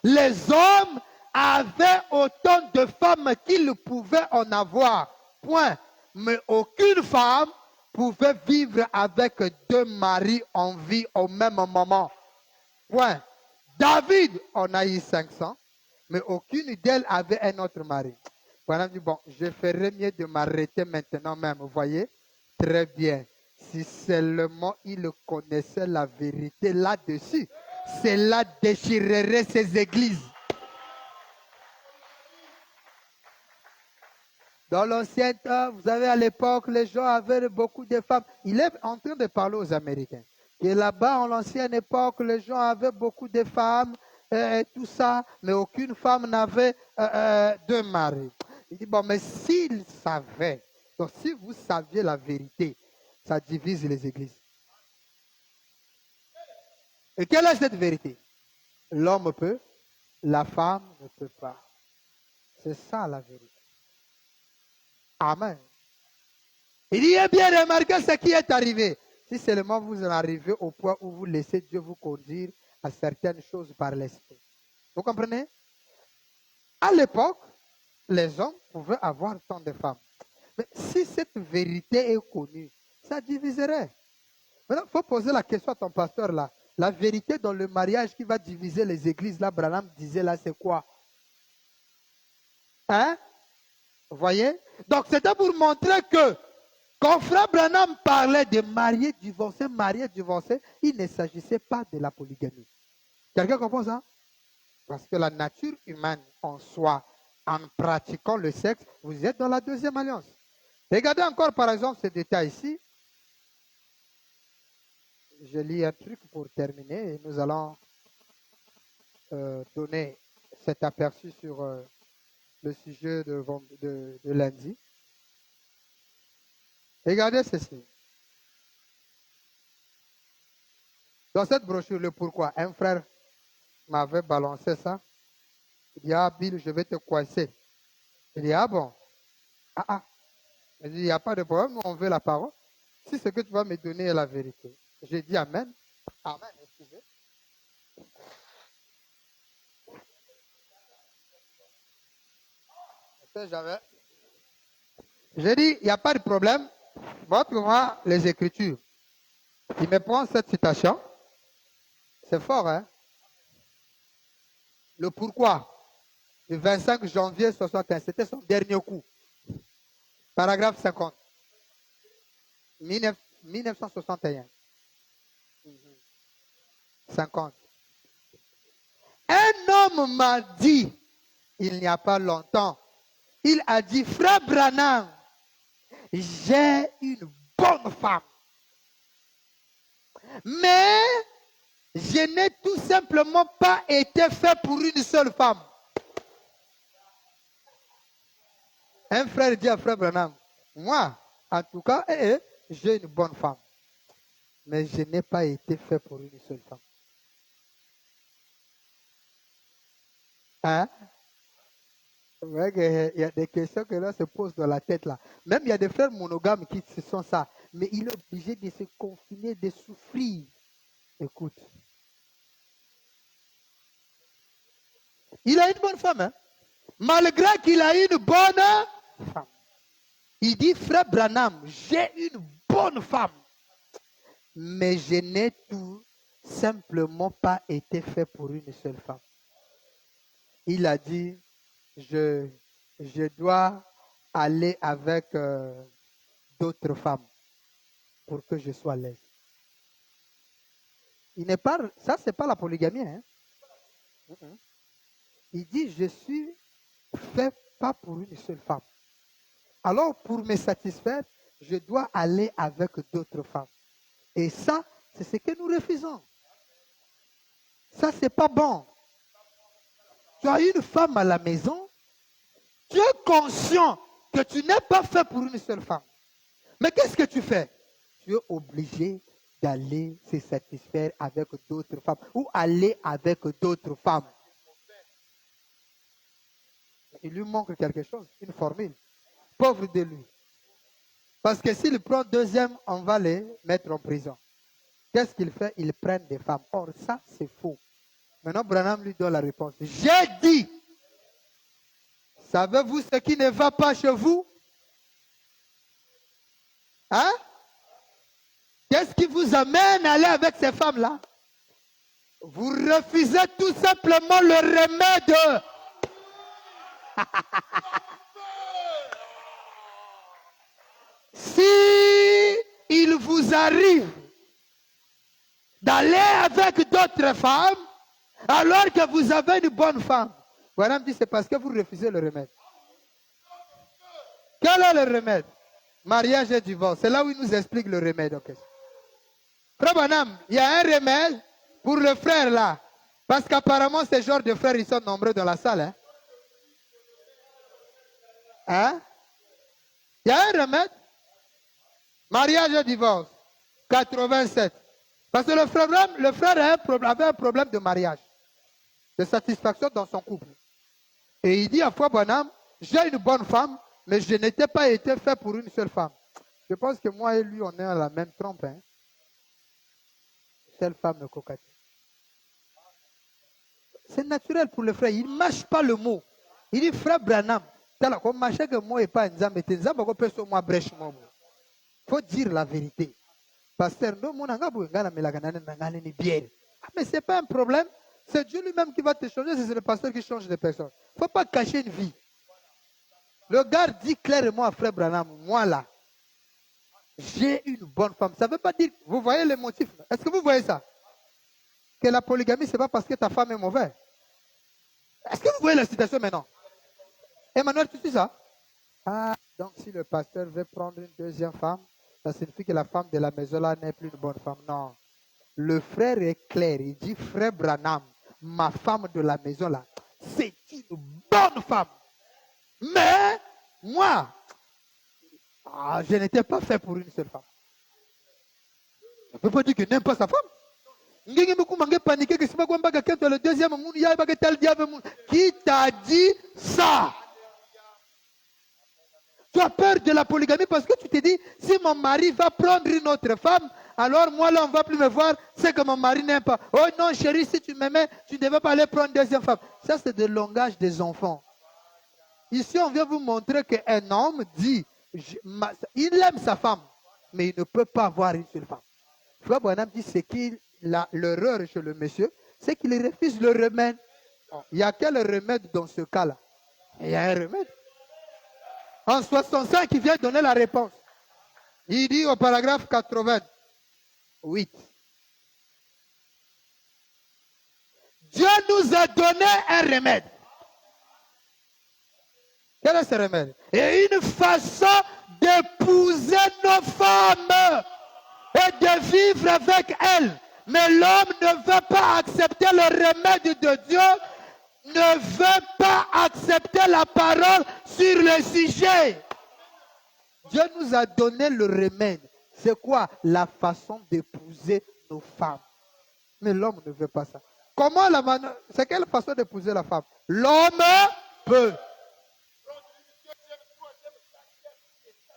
les hommes avaient autant de femmes qu'ils pouvaient en avoir. Point. Mais aucune femme pouvait vivre avec deux maris en vie au même moment. Point. David en a eu 500, mais aucune d'elles avait un autre mari. Voilà, dit, bon, je ferais mieux de m'arrêter maintenant même, vous voyez? Très bien. Si seulement il connaissait la vérité là-dessus, cela déchirerait ces églises. Dans l'ancien temps, vous savez, à l'époque, les gens avaient beaucoup de femmes. Il est en train de parler aux Américains. Et là-bas, en l'ancienne époque, les gens avaient beaucoup de femmes. tout ça, mais aucune femme n'avait de mari. Il dit, bon, mais s'il savait, donc si vous saviez la vérité, ça divise les églises. Et quelle est cette vérité? L'homme peut, la femme ne peut pas. C'est ça la vérité. Amen. Il dit, eh bien, remarquez ce qui est arrivé. Si seulement vous en arrivez au point où vous laissez Dieu vous conduire à certaines choses par l'esprit. Vous comprenez? À l'époque, les hommes pouvaient avoir tant de femmes. Mais si cette vérité est connue, ça diviserait. Maintenant, il faut poser la question à ton pasteur là. La vérité dans le mariage qui va diviser les églises, là, Branham disait là, c'est quoi? Hein? Vous voyez? Donc, c'était pour montrer que quand Frère Branham parlait de mariés divorcés, il ne s'agissait pas de la polygamie. Quelqu'un comprend ça? Parce que la nature humaine en soi, en pratiquant le sexe, vous êtes dans la deuxième alliance. Regardez encore par exemple ce détail ici. Je lis un truc pour terminer et nous allons donner cet aperçu sur le sujet de lundi. Regardez ceci. Dans cette brochure, le pourquoi, un frère m'avait balancé ça. Il dit, ah Bill, je vais te coincer. Il dit, ah bon? Il dit, il n'y a pas de problème, nous on veut la parole. Si ce que tu vas me donner est la vérité. J'ai dit Amen. Amen, excusez. J'ai dit, il n'y a pas de problème. Va voir les Écritures. Il me prend cette citation. C'est fort, hein? Le pourquoi. Le 25 janvier 61. C'était son dernier coup. Paragraphe 50. 1961. 50. Un homme m'a dit, il n'y a pas longtemps, il a dit, Frère Branham, j'ai une bonne femme. Mais je n'ai tout simplement pas été fait pour une seule femme. Un frère dit à Frère Branham, moi, en tout cas, j'ai une bonne femme. Mais je n'ai pas été fait pour une seule femme. Hein? Il y a des questions que là se posent dans la tête là. Même il y a des frères monogames qui se sont ça. Mais il est obligé de se confiner, de souffrir. Écoute. Il a une bonne femme, hein? Malgré qu'il a une bonne femme. Il dit, Frère Branham, j'ai une bonne femme. Mais je n'ai tout simplement pas été fait pour une seule femme. Il a dit, je dois aller avec d'autres femmes pour que je sois l'aise. Il ne parle, ça c'est pas la polygamie. Hein? Il dit, je suis fait pas pour une seule femme. Alors pour me satisfaire, je dois aller avec d'autres femmes. Et ça, c'est ce que nous refusons. Ça, c'est pas bon. Tu as une femme à la maison, tu es conscient que tu n'es pas fait pour une seule femme. Mais qu'est-ce que tu fais? Tu es obligé d'aller se satisfaire avec d'autres femmes ou aller avec d'autres femmes. Il lui manque quelque chose, une formule. Pauvre de lui. Parce que s'il prend deuxième, on va les mettre en prison. Qu'est-ce qu'il fait? Il prend des femmes. Or, ça, c'est faux. Maintenant, Branham lui donne la réponse. J'ai dit, savez-vous ce qui ne va pas chez vous? Hein? Qu'est-ce qui vous amène à aller avec ces femmes-là? Vous refusez tout simplement le remède. Si il vous arrive d'aller avec d'autres femmes, alors que vous avez une bonne femme, Branham dit c'est parce que vous refusez le remède. Quel est le remède? Mariage et divorce. C'est là où il nous explique le remède. Okay. Frère Branham, il y a un remède pour le frère là. Parce qu'apparemment, ces genres de frères, ils sont nombreux dans la salle. Hein? Hein? Il y a un remède. Mariage et divorce. 87. Parce que le frère avait un problème de mariage, de satisfaction dans son couple. Et il dit à Foi Bonhomme, j'ai une bonne femme, mais je n'étais pas été fait pour une seule femme. Je pense que moi et lui, on est à la même trompe. Hein? Seule femme cocagne. C'est naturel pour le frère. Il ne mâche pas le mot. Il dit, frère Branham, comme mâcher que moi et pas Nzambe, Nzambe peut sur moi brèche moi. Il faut dire la vérité. Pasteur, mais ce n'est pas un problème. C'est Dieu lui-même qui va te changer, c'est le pasteur qui change les personnes. Il ne faut pas cacher une vie. Le gars dit clairement à frère Branham, moi là, j'ai une bonne femme. Ça ne veut pas dire, vous voyez les motifs. Est-ce que vous voyez ça? Que la polygamie, ce n'est pas parce que ta femme est mauvaise. Est-ce que vous voyez la situation maintenant? Emmanuel, tu sais ça? Ah, donc si le pasteur veut prendre une deuxième femme, ça signifie que la femme de la maison là n'est plus une bonne femme. Non. Le frère est clair. Il dit, frère Branham, ma femme de la maison là, c'est une bonne femme. Mais moi, je n'étais pas fait pour une seule femme. Ça ne veut pas dire qu'il n'aime pas sa femme. Le deuxième, qui t'a dit ça? Tu as peur de la polygamie parce que tu te dis, si mon mari va prendre une autre femme, alors moi là, on ne va plus me voir, c'est que mon mari n'aime pas. Oh non, chérie, si tu m'aimais, tu ne devais pas aller prendre une deuxième femme. Ça, c'est le langage des enfants. Ici, on vient vous montrer qu'un homme dit, il aime sa femme, mais il ne peut pas avoir une seule femme. Frère Branham dit, c'est qu'il a l'erreur chez le monsieur, c'est qu'il refuse le remède. Il y a quel remède dans ce cas-là? Il y a un remède. En 65, il vient donner la réponse. Il dit au paragraphe 88. Dieu nous a donné un remède. Quel est ce remède? Et une façon d'épouser nos femmes et de vivre avec elles. Mais l'homme ne veut pas accepter le remède de Dieu, ne veut pas accepter la parole sur le sujet. Dieu nous a donné le remède. C'est quoi? La façon d'épouser nos femmes. Mais l'homme ne veut pas ça. Comment c'est quelle façon d'épouser la femme? L'homme peut.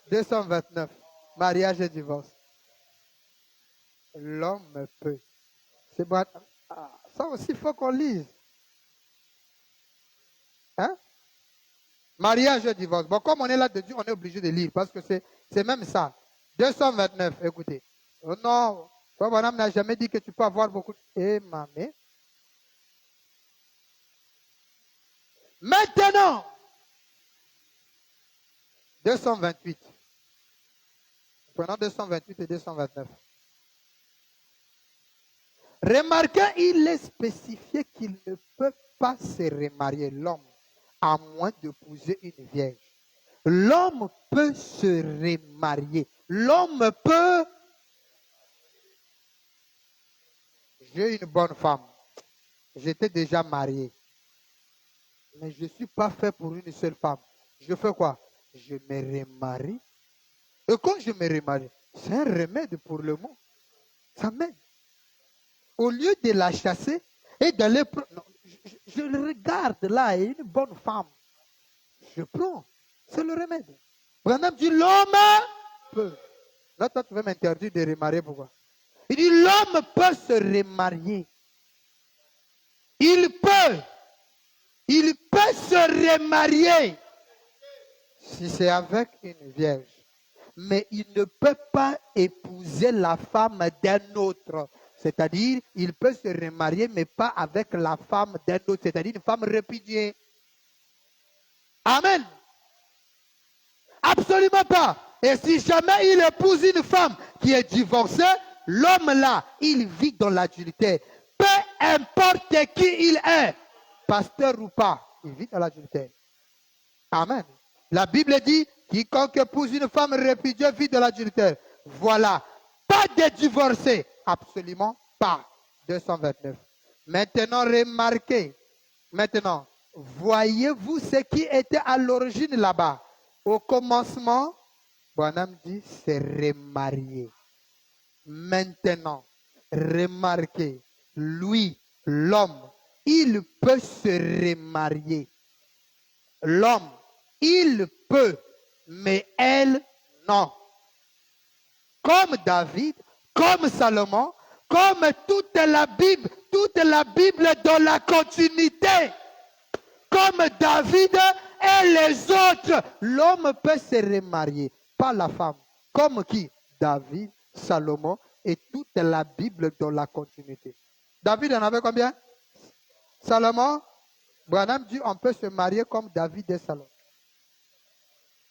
229. Mariage et divorce. L'homme peut. C'est bon. Ça aussi, il faut qu'on lise. Hein? Mariage et divorce. Bon, comme on est là de Dieu, on est obligé de lire parce que c'est même ça. 229, écoutez. Oh non, toi, madame n'a jamais dit que tu peux avoir beaucoup de... Eh, mamé. Maintenant, 228. Prenons 228 et 229. Remarquez, il est spécifié qu'il ne peut pas se remarier, l'homme, à moins d'épouser une vierge. L'homme peut se remarier. L'homme peut... J'ai une bonne femme. J'étais déjà marié. Mais je ne suis pas fait pour une seule femme. Je fais quoi? Je me remarie. Et quand je me remarie, c'est un remède pour le monde. Ça m'aide. Au lieu de la chasser et d'aller... Je le regarde là, et une bonne femme. Je prends. C'est le remède. Branham dit l'homme peut. Là, toi, tu veux m'interdire de remarier, pourquoi? Il dit l'homme peut se remarier. Il peut. Il peut se remarier si c'est avec une vierge. Mais il ne peut pas épouser la femme d'un autre. C'est-à-dire, il peut se remarier, mais pas avec la femme d'un autre. C'est-à-dire une femme répudiée. Amen. Absolument pas. Et si jamais il épouse une femme qui est divorcée, l'homme là, il vit dans l'adultère. Peu importe qui il est, pasteur ou pas, il vit dans l'adultère. Amen. La Bible dit, quiconque épouse une femme répudiée vit dans l'adultère. Voilà. Pas de divorcé. Absolument pas. 229. Maintenant, remarquez. Maintenant, voyez-vous ce qui était à l'origine là-bas. Au commencement, Branham dit, c'est remarié. Maintenant, remarquez, lui, l'homme, il peut se remarier. L'homme, il peut, mais elle, non. Comme David, comme Salomon, comme toute la Bible dans la continuité. Comme David et les autres, l'homme peut se remarier, pas la femme. Comme qui? David, Salomon et toute la Bible dans la continuité. David en avait combien? Salomon? Branham dit on peut se marier comme David et Salomon.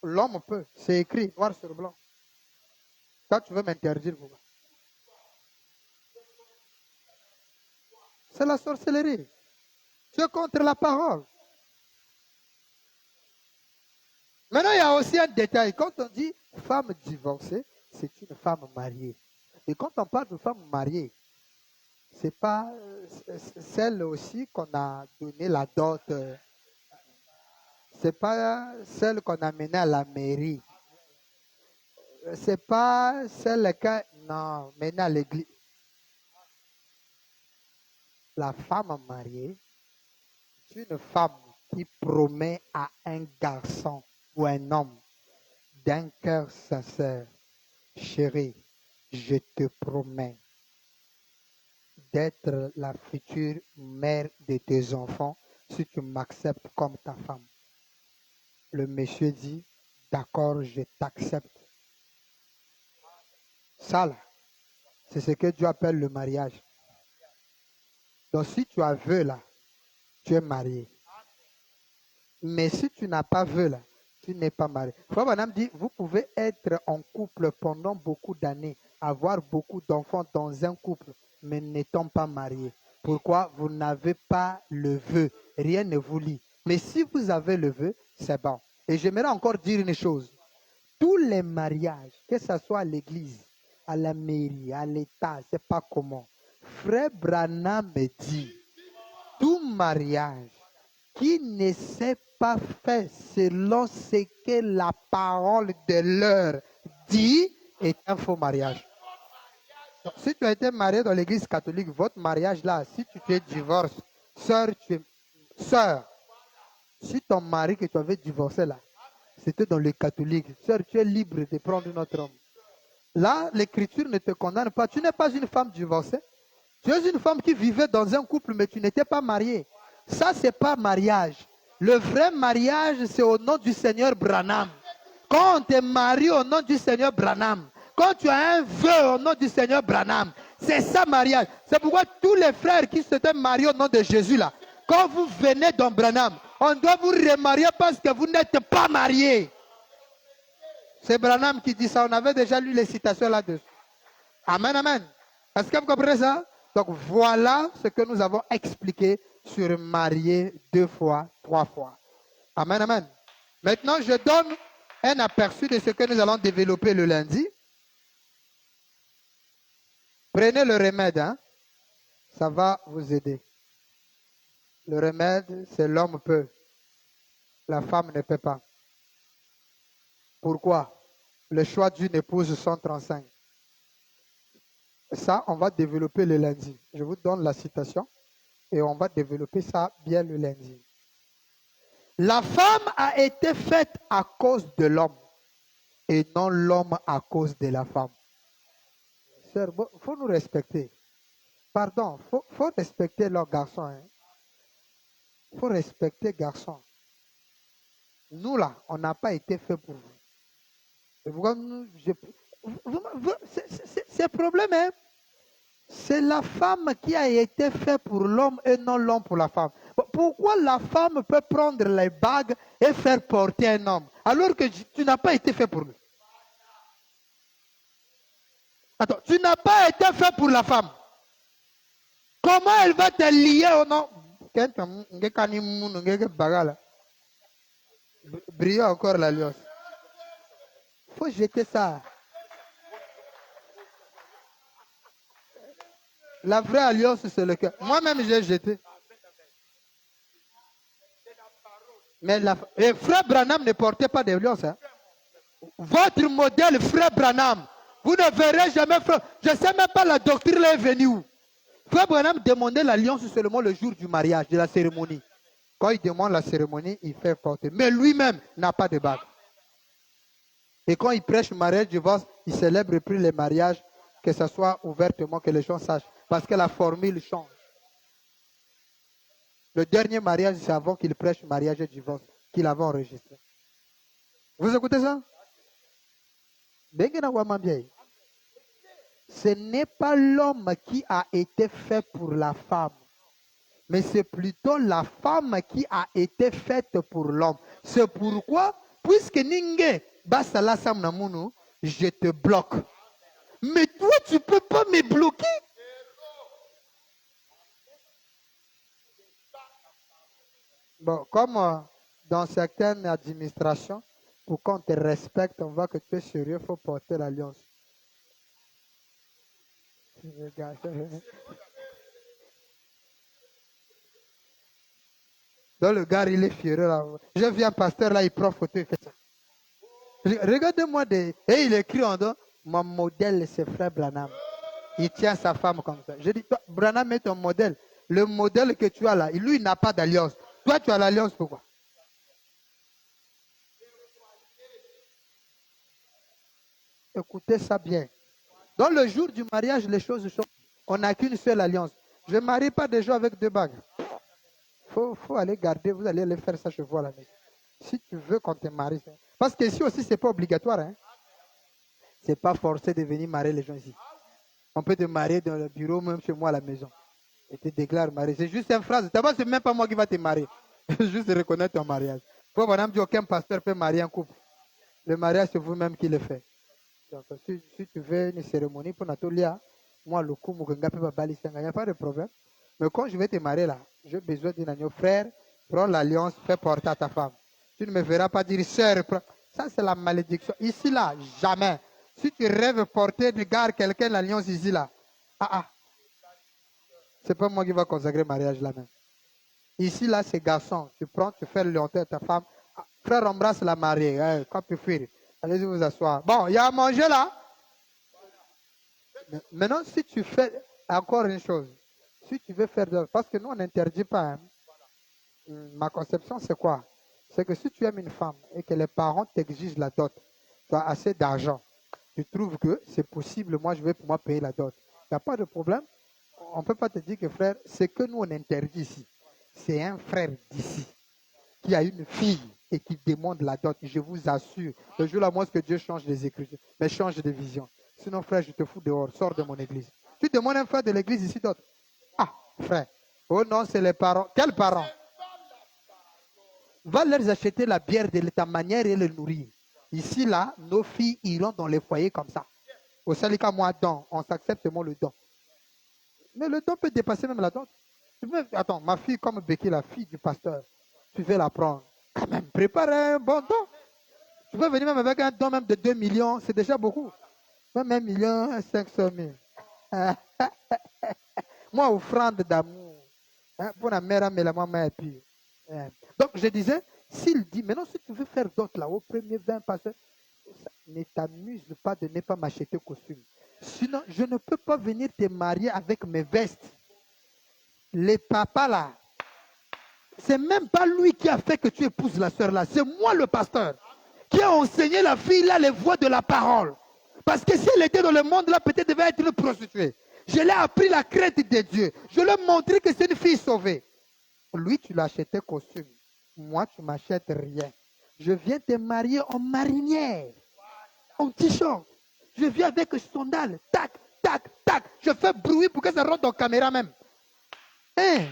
L'homme peut, c'est écrit noir sur blanc. Quand tu veux m'interdire, pourquoi? C'est la sorcellerie. Tu es contre la parole. Maintenant, il y a aussi un détail. Quand on dit femme divorcée, c'est une femme mariée. Et quand on parle de femme mariée, ce n'est pas celle aussi qu'on a donné la dot. Ce n'est pas celle qu'on a menée à la mairie. Ce n'est pas celle qu'on a menée à l'église. La femme mariée, c'est une femme qui promet à un garçon ou un homme d'un cœur sincère, chérie, je te promets d'être la future mère de tes enfants si tu m'acceptes comme ta femme. Le monsieur dit, d'accord, je t'accepte. Ça, là, c'est ce que Dieu appelle le mariage. Donc, si tu as vœu, là, tu es marié. Mais si tu n'as pas vœu, là, tu n'es pas marié. Frère Branham dit, vous pouvez être en couple pendant beaucoup d'années, avoir beaucoup d'enfants dans un couple, mais n'étant pas marié. Pourquoi? Vous n'avez pas le vœu. Rien ne vous lie. Mais si vous avez le vœu, c'est bon. Et j'aimerais encore dire une chose. Tous les mariages, que ce soit à l'église, à la mairie, à l'État, c'est pas comment. Frère Branham me dit, tout mariage qui ne s'est pas fait selon ce que la parole de l'heure dit est un faux mariage. Donc, si tu as été marié dans l'église catholique, votre mariage là, si tu es divorce, sœur, si ton mari que tu avais divorcé là, c'était dans le catholique, sœur, tu es libre de prendre un autre homme. Là, l'écriture ne te condamne pas. Tu n'es pas une femme divorcée. Tu es une femme qui vivait dans un couple, mais tu n'étais pas mariée. Ça, ce n'est pas mariage. Le vrai mariage, c'est au nom du Seigneur Branham. Quand on te marie au nom du Seigneur Branham, quand tu as un vœu au nom du Seigneur Branham, c'est ça mariage. C'est pourquoi tous les frères qui s'étaient mariés au nom de Jésus, là, quand vous venez dans Branham, on doit vous remarier parce que vous n'êtes pas mariés. C'est Branham qui dit ça. On avait déjà lu les citations là-dessus. Amen, amen. Est-ce que vous comprenez ça? Donc voilà ce que nous avons expliqué sur marier 2 fois, 3 fois. Amen, amen. Maintenant, je donne un aperçu de ce que nous allons développer le lundi. Prenez le remède, hein? Ça va vous aider. Le remède, c'est l'homme peut. La femme ne peut pas. Pourquoi? Le choix d'une épouse 135. Ça, on va développer le lundi. Je vous donne la citation et on va développer ça bien le lundi. La femme a été faite à cause de l'homme et non l'homme à cause de la femme. Sœur, il faut nous respecter. Pardon, faut respecter leurs garçons. Il faut respecter les garçons. Nous, là, on n'a pas été fait pour vous. C'est un problème, hein? C'est la femme qui a été faite pour l'homme et non l'homme pour la femme. Pourquoi la femme peut prendre les bagues et faire porter un homme alors que tu n'as pas été fait pour lui? Attends, tu n'as pas été fait pour la femme. Comment elle va te lier au nom? Briller encore l'alliance. Il faut jeter ça. La vraie alliance, c'est le cœur. Moi-même, j'ai jeté. Mais frère Branham ne portait pas d'alliance. Hein. Votre modèle, frère Branham, vous ne verrez jamais frère. Je ne sais même pas la doctrine est venue où. Frère Branham demandait l'alliance seulement le jour du mariage, de la cérémonie. Quand il demande la cérémonie, il fait porter. Mais lui-même n'a pas de bague. Et quand il prêche le mariage, divorce, il célèbre plus les mariages, que ce soit ouvertement, que les gens sachent. Parce que la formule change. Le dernier mariage, c'est avant qu'il prêche le mariage et divorce, qu'il avait enregistré. Vous écoutez ça? Ce n'est pas l'homme qui a été fait pour la femme, mais c'est plutôt la femme qui a été faite pour l'homme. C'est pourquoi, puisque Ninge, Basala Samnamunu, je te bloque. Mais toi, tu ne peux pas me bloquer. Bon, comme dans certaines administrations, pour qu'on te respecte, on voit que tu es sérieux, il faut porter l'alliance. Donc le gars, il est furieux là. Je viens, pasteur là, il prend photo, il fait ça. Regardez-moi, et il écrit en dos, mon modèle, c'est frère Branham. Il tient sa femme comme ça. Je dis, toi, Branham est ton modèle. Le modèle que tu as là, lui, il n'a pas d'alliance. Toi, tu as l'alliance, pourquoi? Écoutez ça bien. Dans le jour du mariage, les choses sont... On n'a qu'une seule alliance. Je ne marie pas des gens avec deux bagues. Faut aller garder, vous allez aller faire ça chez vous à la maison. Si tu veux qu'on te marie. Parce que ici aussi, ce n'est pas obligatoire. Hein? Ce n'est pas forcé de venir marier les gens ici. On peut te marier dans le bureau, même chez moi à la maison. Et te déclare marié. C'est juste une phrase. D'abord, ce n'est même pas moi qui va te marier. Juste reconnaître ton mariage. Pour madame dit, aucun pasteur peut marier un couple. Le mariage, c'est vous-même qui le faites. Donc, si tu veux une cérémonie pour Natolia, moi, le coup, il n'y a pas de problème. Mais quand je vais te marier là, j'ai besoin d'un agneau. Frère, prends l'alliance, fais porter à ta femme. Tu ne me verras pas dire, sœur, ça c'est la malédiction. Ici là, jamais. Si tu rêves porter, regarde quelqu'un l'alliance ici là. C'est pas moi qui va consacrer le mariage là même. Ici là, c'est garçon. Tu prends, tu fais le longtemps à ta femme. Frère, embrasse la mariée. Quand tu fuis. Allez-y vous asseoir. Bon, il y a à manger là. Maintenant, si tu fais encore une chose, si tu veux faire de... Parce que nous, on n'interdit pas. Hein. Ma conception, c'est quoi? C'est que si tu aimes une femme et que les parents t'exigent la dot, tu as assez d'argent, tu trouves que c'est possible, moi, je vais pour moi payer la dot. Il n'y a pas de problème. On ne peut pas te dire que, frère, ce que nous, on interdit ici, c'est un frère d'ici qui a une fille et qui demande la dot. Je vous assure, le jour là, moi, ce que Dieu change les écritures, mais change de vision. Sinon, frère, je te fous dehors, sors de mon église. Tu demandes un frère de l'église ici d'autres. Ah, frère. Oh non, c'est les parents. Quels parents? Va leur acheter la bière de ta manière et les nourrir. Ici, là, nos filles iront dans les foyers comme ça. Au Salika, moi, don. On s'accepte seulement le don. Mais le don peut dépasser même la dot. Attends, ma fille, comme Becky, la fille du pasteur, tu veux la prendre. Quand même, prépare un bon don. Tu peux venir même avec un don même de 2 millions, c'est déjà beaucoup. Même 1 million 500 000. Moi, offrande d'amour. Hein, pour la mère, mais la maman est pure. Donc, je disais, s'il dit, maintenant, si tu veux faire d'autres là, au premier 20 passeurs, ne t'amuse pas de ne pas m'acheter costume. Sinon, je ne peux pas venir te marier avec mes vestes. Les papas là, c'est même pas lui qui a fait que tu épouses la sœur là. C'est moi le pasteur qui a enseigné la fille là les voies de la parole. Parce que si elle était dans le monde là, peut-être devait être une prostituée. Je l'ai appris la crainte de Dieu. Je lui ai montré que c'est une fille sauvée. Lui, tu l'as acheté costume. Moi, tu m'achètes rien. Je viens te marier en marinière, en t-shirt. Je viens avec sandales. Tac, tac, tac. Je fais bruit pour que ça rentre en caméra même. Hein?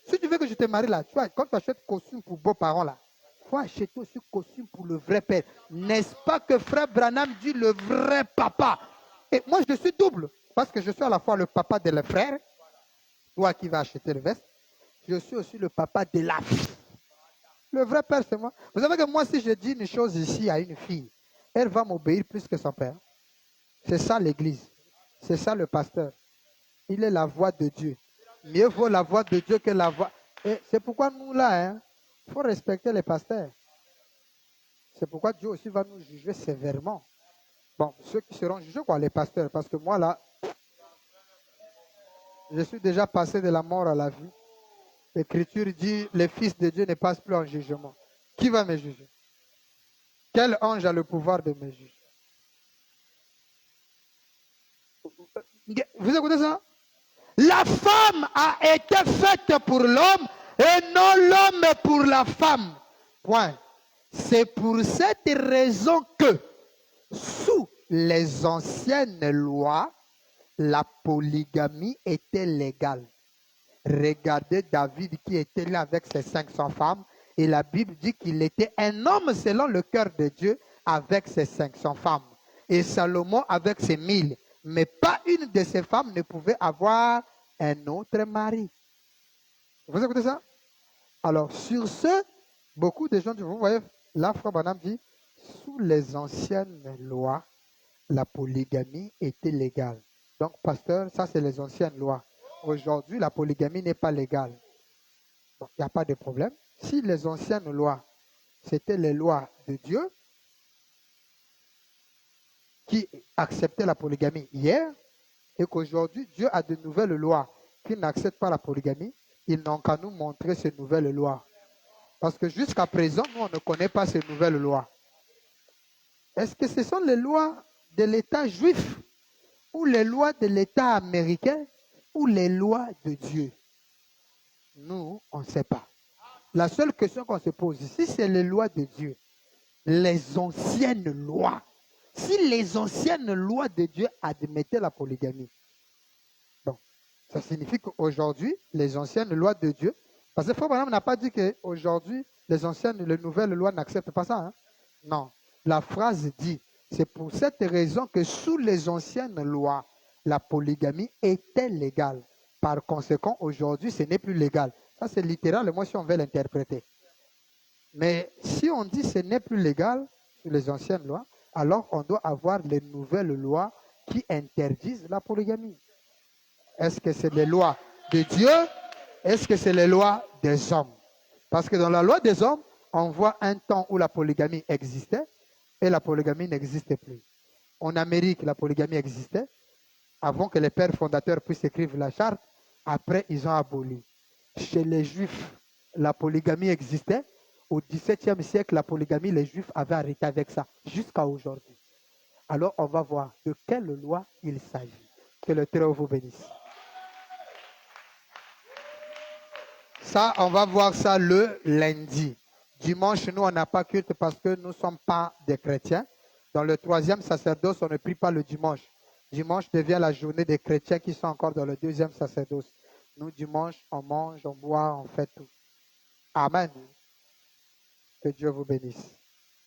Si tu veux que je te marie là, tu vois, quand tu achètes costume pour beaux-parents là, il faut acheter aussi costume pour le vrai père. N'est-ce pas que frère Branham dit le vrai papa? Et moi, je suis double. Parce que je suis à la fois le papa de le frère, toi qui vas acheter le veste, je suis aussi le papa de la fille. Le vrai père, c'est moi. Vous savez que moi, si je dis une chose ici à une fille, elle va m'obéir plus que son père. C'est ça l'église. C'est ça le pasteur. Il est la voix de Dieu. Mieux vaut la voix de Dieu que la voix. Et c'est pourquoi nous, là, il faut respecter les pasteurs. C'est pourquoi Dieu aussi va nous juger sévèrement. Bon, ceux qui seront jugés, quoi, les pasteurs. Parce que moi, là, je suis déjà passé de la mort à la vie. L'Écriture dit, les fils de Dieu ne passent plus en jugement. Qui va me juger? Quel ange a le pouvoir de me juger? Vous écoutez ça? La femme a été faite pour l'homme et non l'homme pour la femme. Point. C'est pour cette raison que, sous les anciennes lois, la polygamie était légale. Regardez David qui était là avec ses 500 femmes. Et la Bible dit qu'il était un homme selon le cœur de Dieu avec ses 500 femmes. Et Salomon avec ses 1000. Mais pas une de ces femmes ne pouvait avoir un autre mari. Vous écoutez ça? Alors, sur ce, beaucoup de gens, vous voyez, là, Frère Branham dit, sous les anciennes lois, la polygamie était légale. Donc, pasteur, ça, c'est les anciennes lois. Aujourd'hui, la polygamie n'est pas légale. Donc, il n'y a pas de problème. Si les anciennes lois, c'était les lois de Dieu qui acceptaient la polygamie hier, et qu'aujourd'hui, Dieu a de nouvelles lois qui n'acceptent pas la polygamie, ils n'ont qu'à nous montrer ces nouvelles lois. Parce que jusqu'à présent, nous, on ne connaît pas ces nouvelles lois. Est-ce que ce sont les lois de l'État juif ou les lois de l'État américain ou les lois de Dieu? Nous, on ne sait pas. La seule question qu'on se pose ici, c'est les lois de Dieu. Les anciennes lois. Si les anciennes lois de Dieu admettaient la polygamie, bon, ça signifie qu'aujourd'hui, les anciennes lois de Dieu, parce que Frère Branham n'a pas dit qu'aujourd'hui, les nouvelles lois n'acceptent pas ça. Hein? Non. La phrase dit, c'est pour cette raison que sous les anciennes lois, la polygamie était légale. Par conséquent, aujourd'hui, ce n'est plus légal. Ça, c'est littéral, moi, si on veut l'interpréter. Mais si on dit que ce n'est plus légal sous les anciennes lois, alors on doit avoir les nouvelles lois qui interdisent la polygamie. Est-ce que c'est les lois de Dieu? Est-ce que c'est les lois des hommes? Parce que dans la loi des hommes, on voit un temps où la polygamie existait et la polygamie n'existait plus. En Amérique, la polygamie existait avant que les pères fondateurs puissent écrire la charte. Après, ils ont aboli. Chez les Juifs, la polygamie existait. Au XVIIe siècle, la polygamie, les Juifs avaient arrêté avec ça, jusqu'à aujourd'hui. Alors, on va voir de quelle loi il s'agit. Que le Très-Haut vous bénisse. Ça, on va voir ça le lundi. Dimanche, nous, on n'a pas culte parce que nous ne sommes pas des chrétiens. Dans le 3e sacerdoce, on ne prie pas le dimanche. Dimanche devient la journée des chrétiens qui sont encore dans le 2e sacerdoce. Nous, dimanche, on mange, on boit, on fait tout. Amen. Que Dieu vous bénisse.